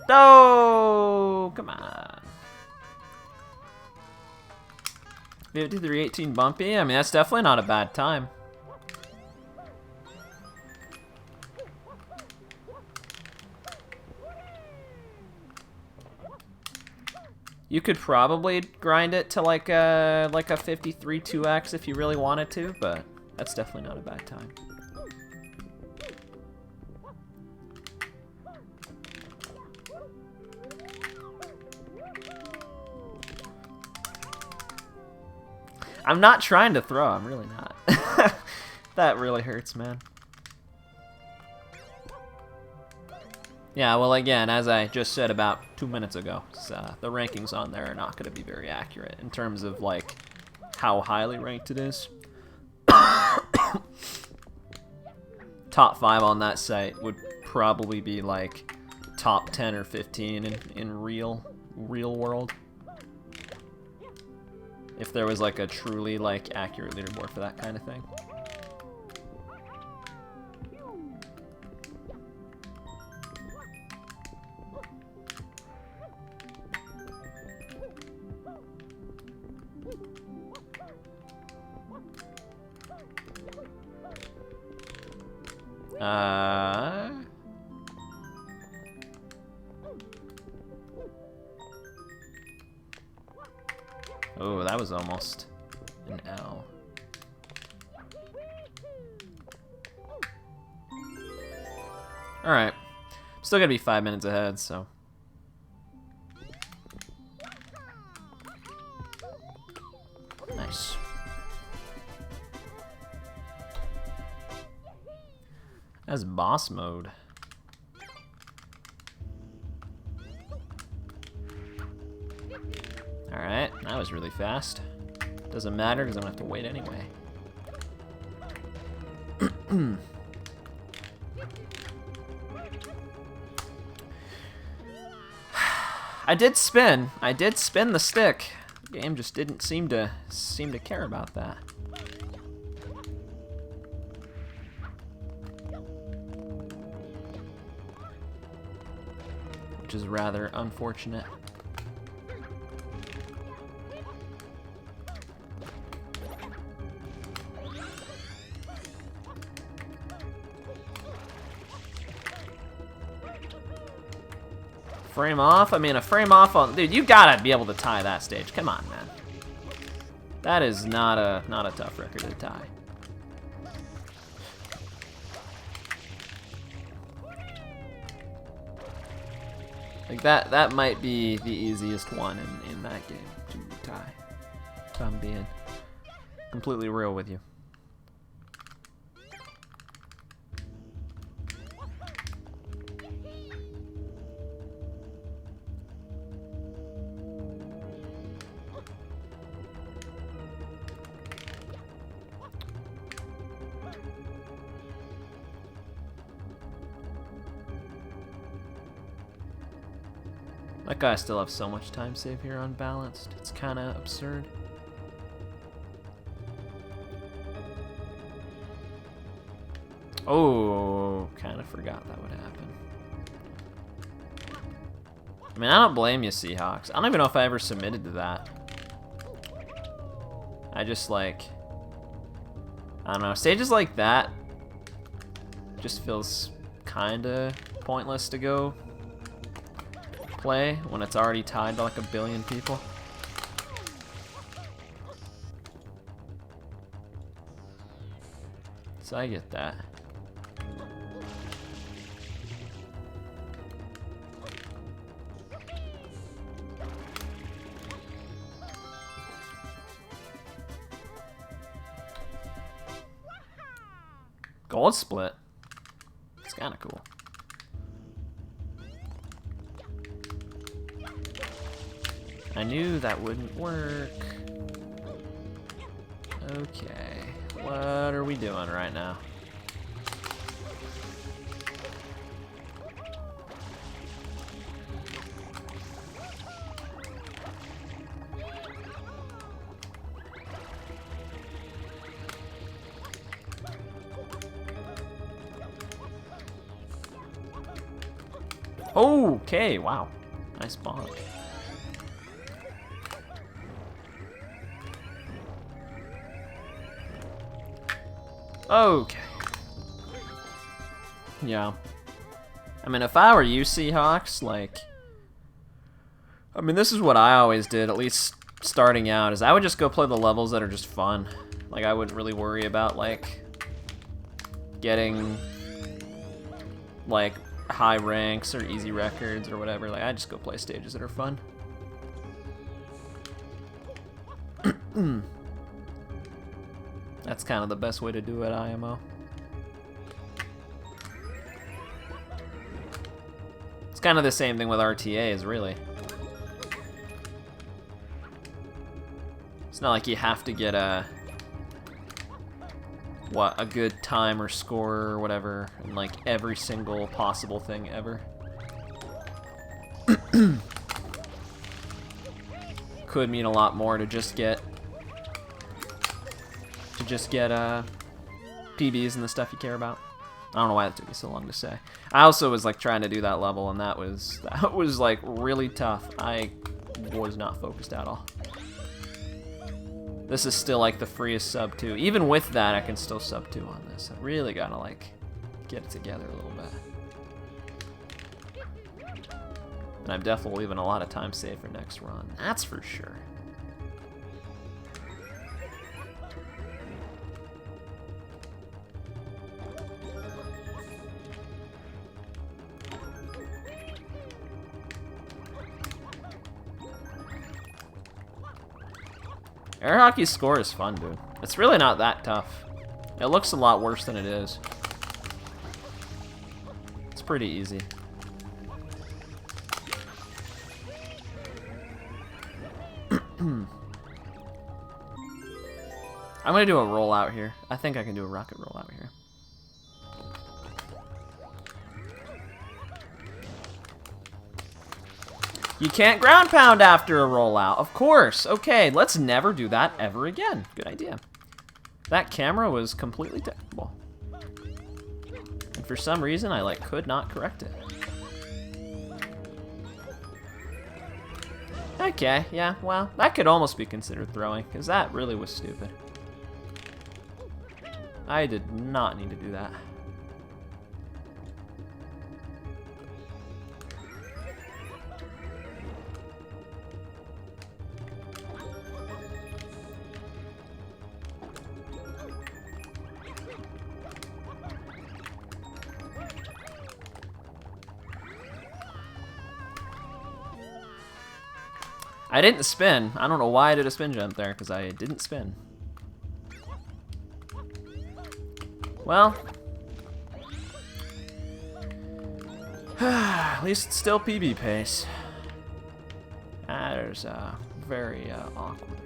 No! Come on. 53-18 bumpy? I mean, that's definitely not a bad time. You could probably grind it to like a 53 2x if you really wanted to, but that's definitely not a bad time. I'm not trying to throw, I'm really not. That really hurts, man. Yeah, well, again, as I just said about 2 minutes ago, the rankings on there are not going to be very accurate in terms of, like, how highly ranked it is. Top 5 on that site would probably be, like, top 10 or 15 in real world. If there was, like, a truly, like, accurate leaderboard for that kind of thing. Oh, that was almost an L. Alright. Still gonna be 5 minutes ahead, so. Nice. That's boss mode. Alright, that was really fast. Doesn't matter because I'm gonna have to wait anyway. I did spin the stick. The game just didn't seem to care about that. Which is rather unfortunate. Frame off? I mean, a frame off on... Dude, you gotta be able to tie that stage. Come on, man. That is not a tough record to tie. Like, that might be the easiest one in that game to tie. If I'm being completely real with you. That guy still has so much time save here unbalanced. It's kind of absurd. Oh, kind of forgot that would happen. I mean, I don't blame you, Seahawks. I don't even know if I ever submitted to that. I just, like... I don't know. Stages like that just feels kinda pointless to go play when it's already tied to like 1 billion people. So I get that. Gold split. It's kind of cool. I knew that wouldn't work. Okay, what are we doing right now? Okay, wow. Nice bonk. Okay. Yeah. I mean, if I were you, Seahawks, like... I mean, this is what I always did, at least starting out, is I would just go play the levels that are just fun. Like, I wouldn't really worry about, like, getting, like, high ranks or easy records or whatever. Like, I just go play stages that are fun. That's kind of the best way to do it, IMO. It's kind of the same thing with RTAs, really. It's not like you have to get a good time or score or whatever in like every single possible thing ever. Could mean a lot more to just get PBs and the stuff you care about. I don't know why that took me so long to say. I also was like trying to do that level, and that was like really tough. I was not focused at all. This is still like the freest sub 2. Even with that, I can still sub 2 on this. I really gotta like get it together a little bit. And I'm definitely leaving a lot of time saved for next run. That's for sure. Air hockey's score is fun, dude. It's really not that tough. It looks a lot worse than it is. It's pretty easy. I'm gonna do a rollout here. I think I can do a rocket rollout here. You can't ground pound after a rollout, of course. Okay, let's never do that ever again. Good idea. That camera was completely terrible. And for some reason, I like could not correct it. Okay, yeah, well, that could almost be considered throwing, because that really was stupid. I did not need to do that. I didn't spin. I don't know why I did a spin jump there, because I didn't spin. Well. At least it's still PB pace. That is very awkward.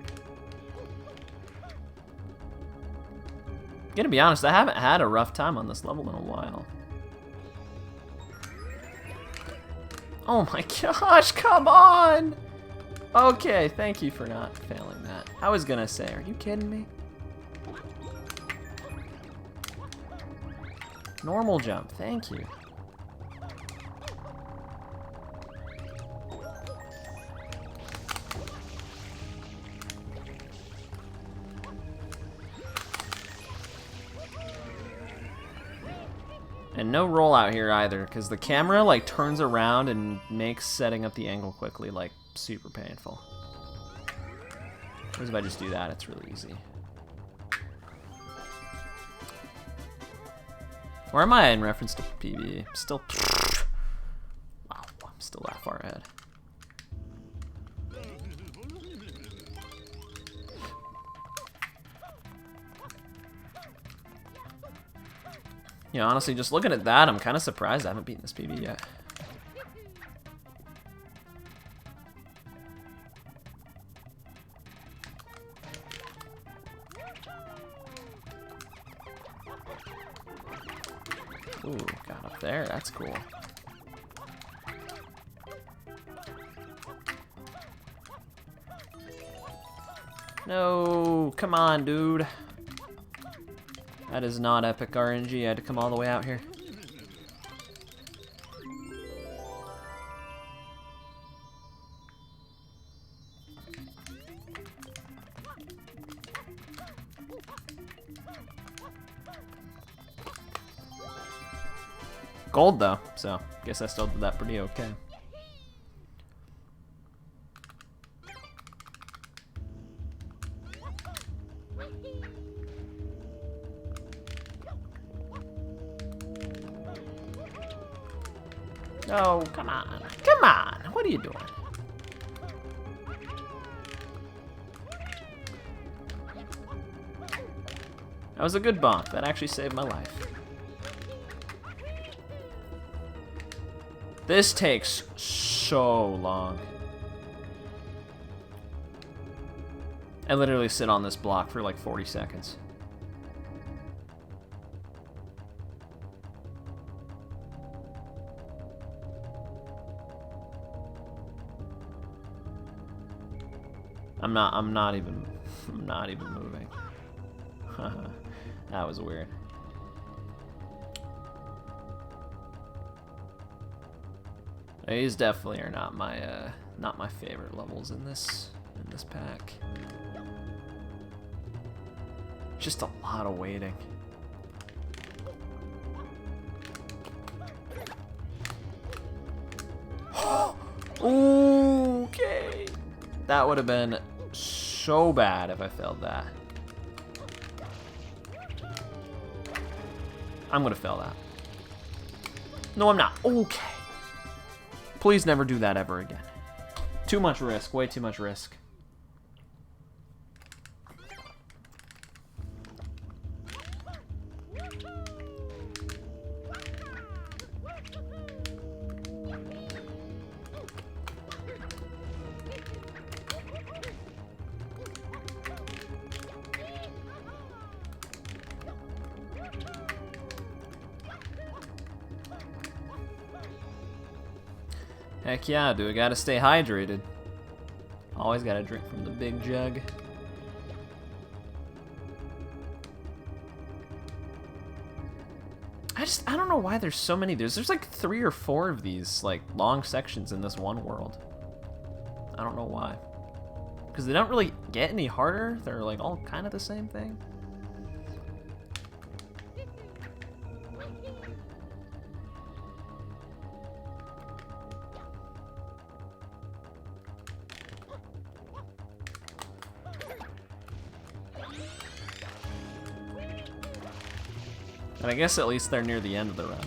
Gonna be honest, I haven't had a rough time on this level in a while. Oh my gosh, come on! Okay, thank you for not failing that. I was gonna say, are you kidding me? Normal jump, thank you. And no rollout here either, because the camera like turns around and makes setting up the angle quickly like super painful. Whereas if I just do that, it's really easy. Where am I in reference to PB? Still, wow, I'm still that far ahead. You know, honestly, just looking at that, I'm kind of surprised I haven't beaten this PB yet. Ooh, got up there. That's cool. No, come on, dude. That is not epic RNG. I had to come all the way out here. Gold though, so guess I still did that pretty okay. Oh, come on. Come on. What are you doing? That was a good bonk. That actually saved my life. This takes so long. I literally sit on this block for like 40 seconds. I'm not even moving. That was weird. These definitely are not my favorite levels in this pack. Just a lot of waiting. Okay. That would have been so bad if I failed that. I'm gonna fail that. No, I'm not. Okay. Please never do that ever again. Too much risk. Way too much risk. Heck yeah, dude. Gotta stay hydrated. Always gotta drink from the big jug. I don't know why there's so many. There's like 3 or 4 of these like long sections in this one world. I don't know why. Because they don't really get any harder. They're like all kind of the same thing. And I guess at least they're near the end of the run.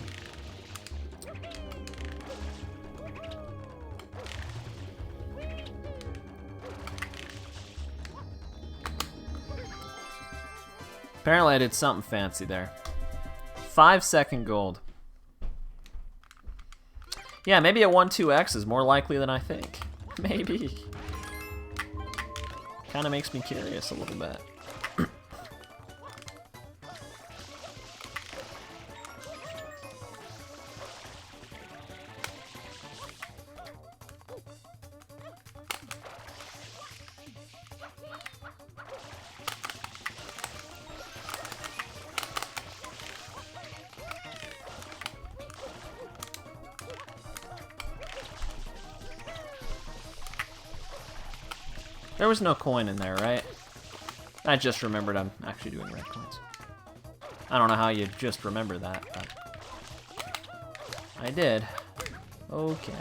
Apparently I did something fancy there. 5-second gold. Yeah, maybe a 1-2x is more likely than I think. Maybe. Kind of makes me curious a little bit. There was no coin in there, right? I just remembered I'm actually doing red coins. I don't know how you just remember that, but I did. Okay.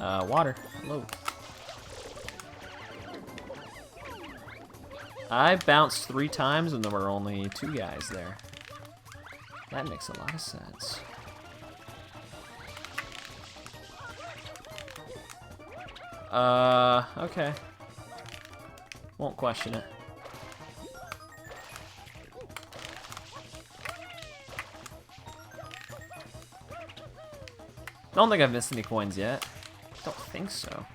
Water. Hello. I bounced 3 times and there were only 2 guys there. That makes a lot of sense. Okay. Won't question it. Don't think I've missed any coins yet. Don't think so.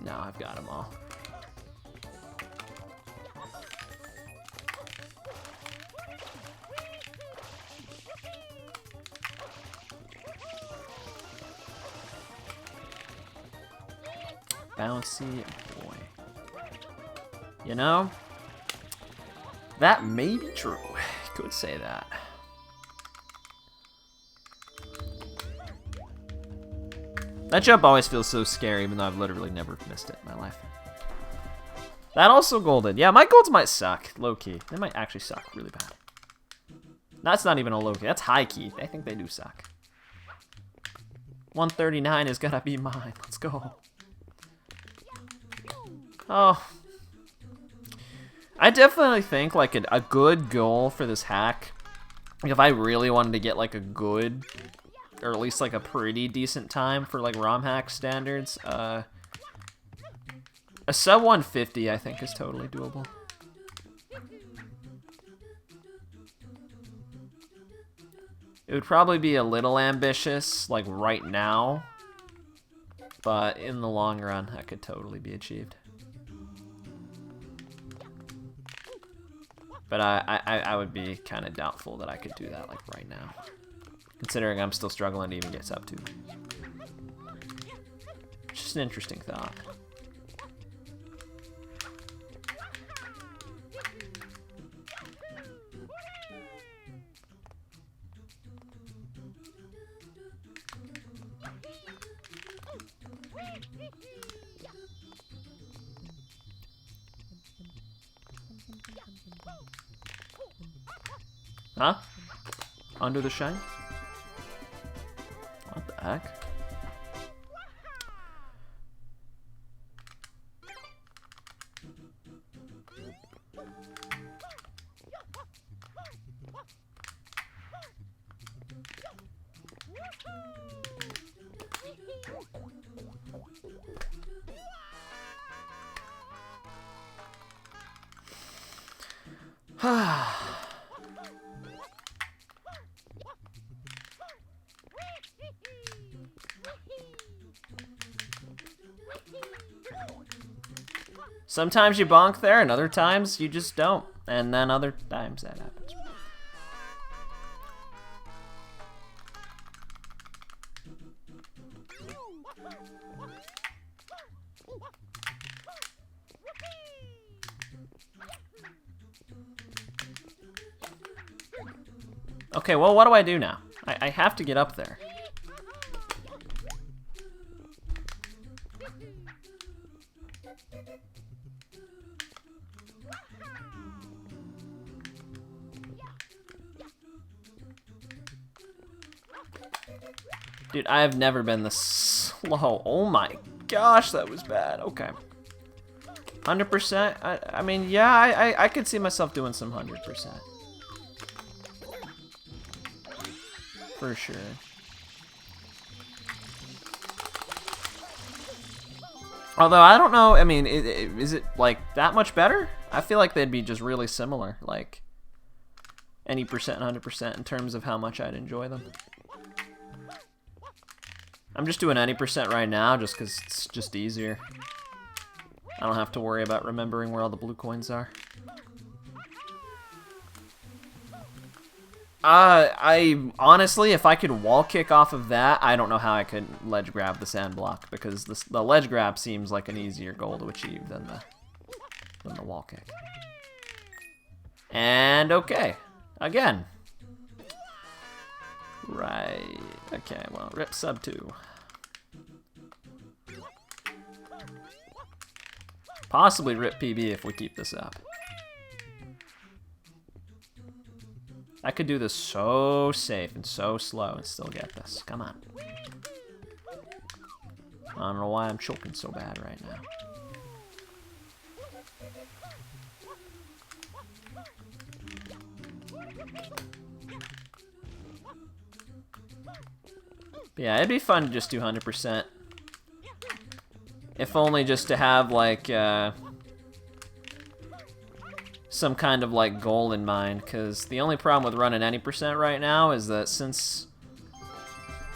No, I've got them all. Bouncy boy. You know, that may be true. Could say that. That jump always feels so scary, even though I've literally never missed it in my life. That also golden. Yeah, my golds might suck, low-key. They might actually suck really bad. That's not even a low-key. That's high-key. I think they do suck. 139 is gonna be mine. Let's go. Oh. I definitely think, like, a good goal for this hack, if I really wanted to get, like, a good, or at least, like, a pretty decent time for, like, ROM hack standards, a sub 150, I think, is totally doable. It would probably be a little ambitious, like, right now, but in the long run, that could totally be achieved. But I would be kind of doubtful that I could do that, like, right now, considering I'm still struggling to even get sub 2. Just an interesting thought. Huh? Under the shine? What the heck? Sometimes you bonk there, and other times you just don't. And then other times that happens. Okay, well, what do I do now? I have to get up there. Dude, I have never been this slow. Oh my gosh, that was bad. Okay. 100%? I mean, yeah, I could see myself doing some 100%. For sure. Although, I don't know, I mean, is it, like, that much better? I feel like they'd be just really similar, like, any percent and 100% in terms of how much I'd enjoy them. I'm just doing 90% right now just because it's just easier. I don't have to worry about remembering where all the blue coins are. I honestly, if I could wall kick off of that, I don't know how I could ledge grab the sand block, because the ledge grab seems like an easier goal to achieve than the wall kick. And okay, again. Right. Okay, well, rip sub 2. Possibly rip PB if we keep this up. I could do this so safe and so slow and still get this. Come on. I don't know why I'm choking so bad right now. But yeah, it'd be fun to just do 100%. If only just to have, like, some kind of, like, goal in mind. Because the only problem with running any percent right now is that since,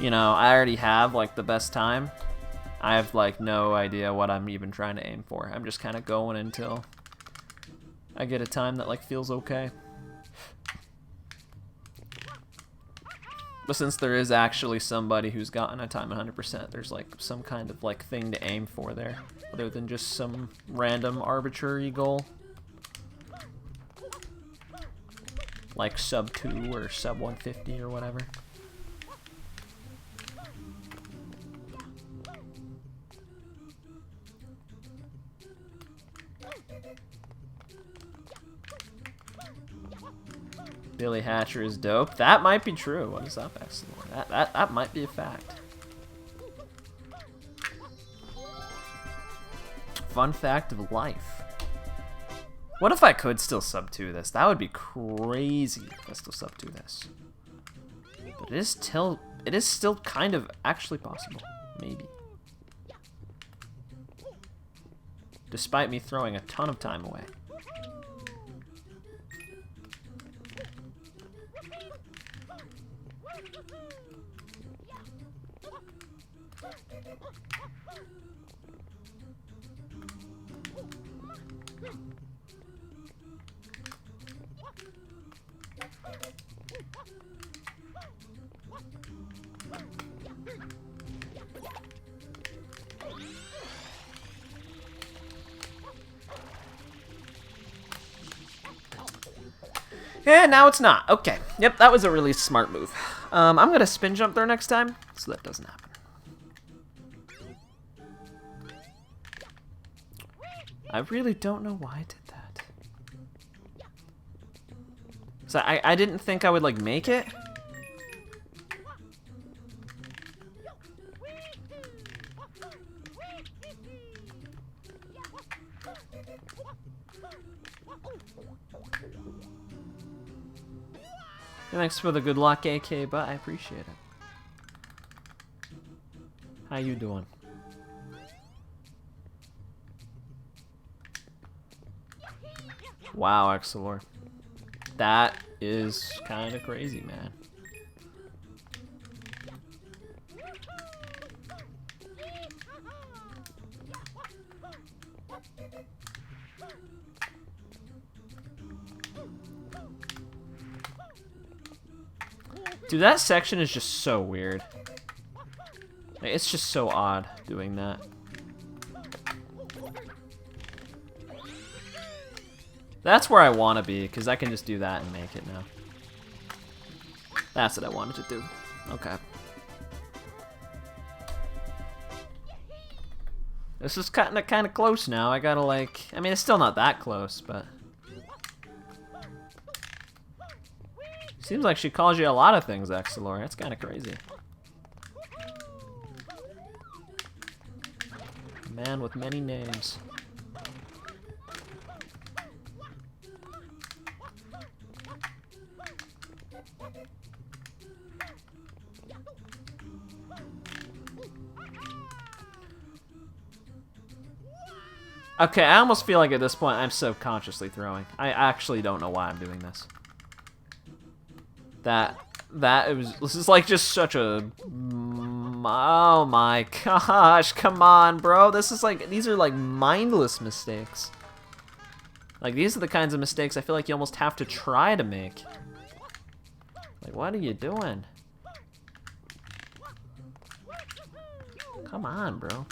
you know, I already have, like, the best time, I have, like, no idea what I'm even trying to aim for. I'm just kind of going until I get a time that, like, feels okay. But since there is actually somebody who's gotten a time 100%, there's like some kind of like thing to aim for there, other than just some random arbitrary goal. Like sub 2 or sub 150 or whatever. Billy Hatcher is dope. That might be true. What is up, Excellent? That might be a fact. Fun fact of life. What if I could still sub 2 this? That would be crazy if I still sub 2 this. But it is still kind of actually possible. Maybe. Despite me throwing a ton of time away. Yeah, now it's not. Okay. Yep, that was a really smart move. I'm going to spin jump there next time, so that doesn't happen. I really don't know why I did that. So I didn't think I would, like, make it. Thanks for the good luck, AK, but I appreciate it. How you doing? Wow, Excelor. That is kind of crazy, man. Dude, that section is just so weird. Like, it's just so odd doing that. That's where I want to be, because I can just do that and make it now. That's what I wanted to do. Okay. This is kind of close now. I gotta, like... I mean, it's still not that close, but... Seems like she calls you a lot of things, Excelor. That's kind of crazy. A man with many names. Okay, I almost feel like at this point I'm subconsciously throwing. I actually don't know why I'm doing this. This is like just such a, oh my gosh, come on, bro. This is like, these are like mindless mistakes. Like, these are the kinds of mistakes I feel like you almost have to try to make. Like, what are you doing? Come on, bro.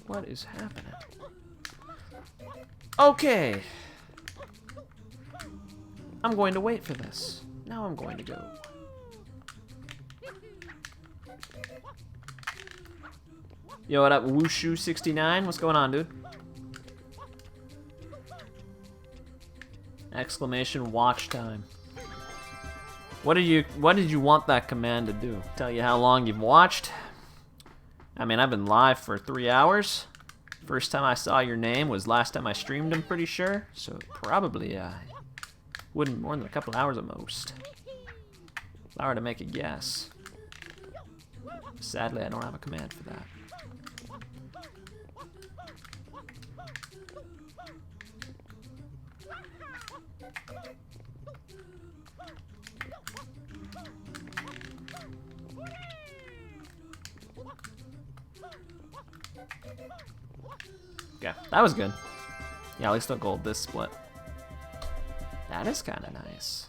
What is happening? Okay. I'm going to wait for this. Now I'm going to go. Yo, what up, Wushu69? What's going on, dude? Exclamation watch time. What did you want that command to do? Tell you how long you've watched? I mean, I've been live for 3 hours. First time I saw your name was last time I streamed, I'm pretty sure. So probably wouldn't more than a couple hours at most. If I were to make a guess. Sadly, I don't have a command for that. Yeah, that was good. Yeah, at least I'll gold this split. That is kind of nice.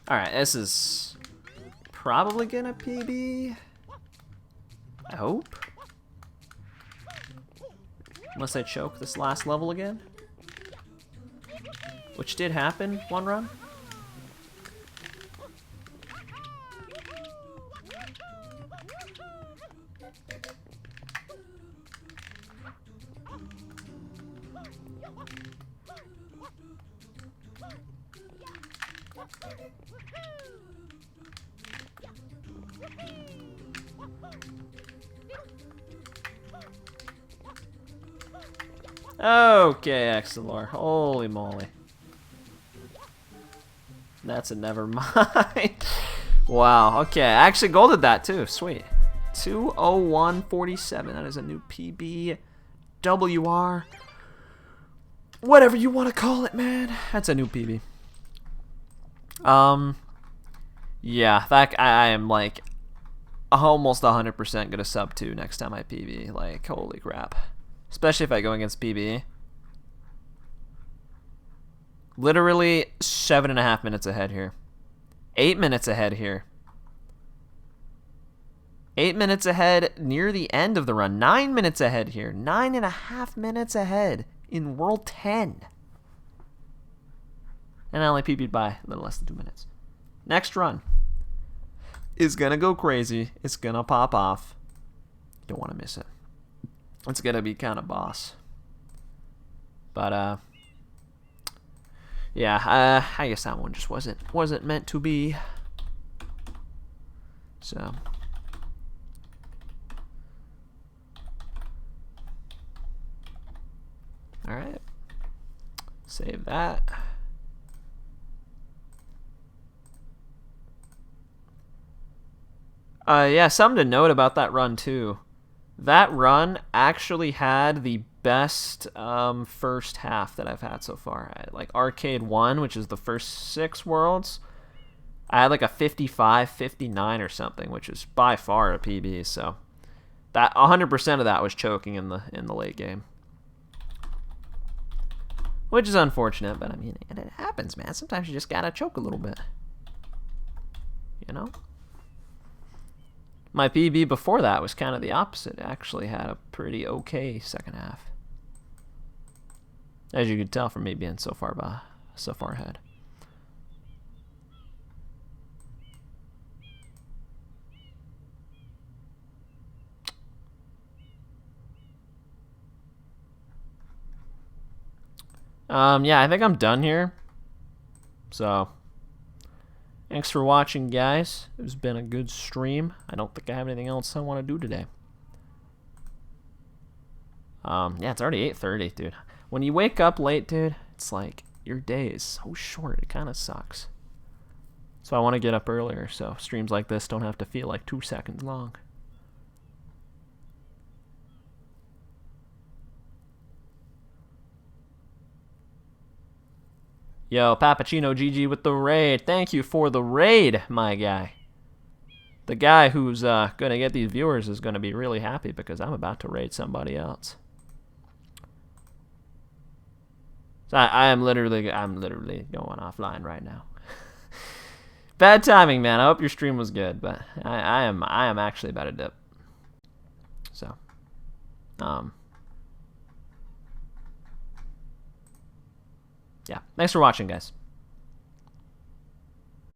Alright, this is probably gonna PB. I hope. Unless I choke this last level again. Which did happen one run. Okay, Exilor. Holy moly. That's a never mind. Wow, okay. I actually golded that too. Sweet. 201.47. That is a new PB. WR. Whatever you want to call it, man. That's a new PB. Yeah, that I am like almost 100% gonna sub 2 next time I PB. Like, holy crap. Especially if I go against PB. Literally 7.5 minutes ahead here. 8 minutes ahead here. 8 minutes ahead near the end of the run. 9 minutes ahead here. 9.5 minutes ahead in World 10. And I only PB'd by a little less than 2 minutes. Next run is gonna go crazy. It's gonna pop off. Don't want to miss it. It's gonna be kind of boss. But yeah, I guess that one just wasn't meant to be. So all right, save that. Yeah, something to note about that run too. That run actually had the best first half that I've had so far. Like Arcade 1, which is the first 6 worlds, I had like a 55, 59 or something, which is by far a PB. So that 100% of that was choking in the late game, which is unfortunate. But I mean, it happens, man. Sometimes you just gotta choke a little bit, you know. My PB before that was kind of the opposite. It actually had a pretty okay second half, as you can tell from me being so far ahead. Yeah, I think I'm done here. So thanks for watching, guys. It's been a good stream. I don't think I have anything else I want to do today. Yeah, it's already 8:30, dude. When you wake up late, dude, it's like your day is so short. It kind of sucks. So I want to get up earlier, so streams like this don't have to feel like 2 seconds long. Yo, Pappuccino GG with the raid. Thank you for the raid, my guy. The guy who's gonna get these viewers is gonna be really happy because I'm about to raid somebody else. So I'm literally going offline right now. Bad timing, man. I hope your stream was good, but I am actually about to dip. So, yeah, thanks for watching, guys.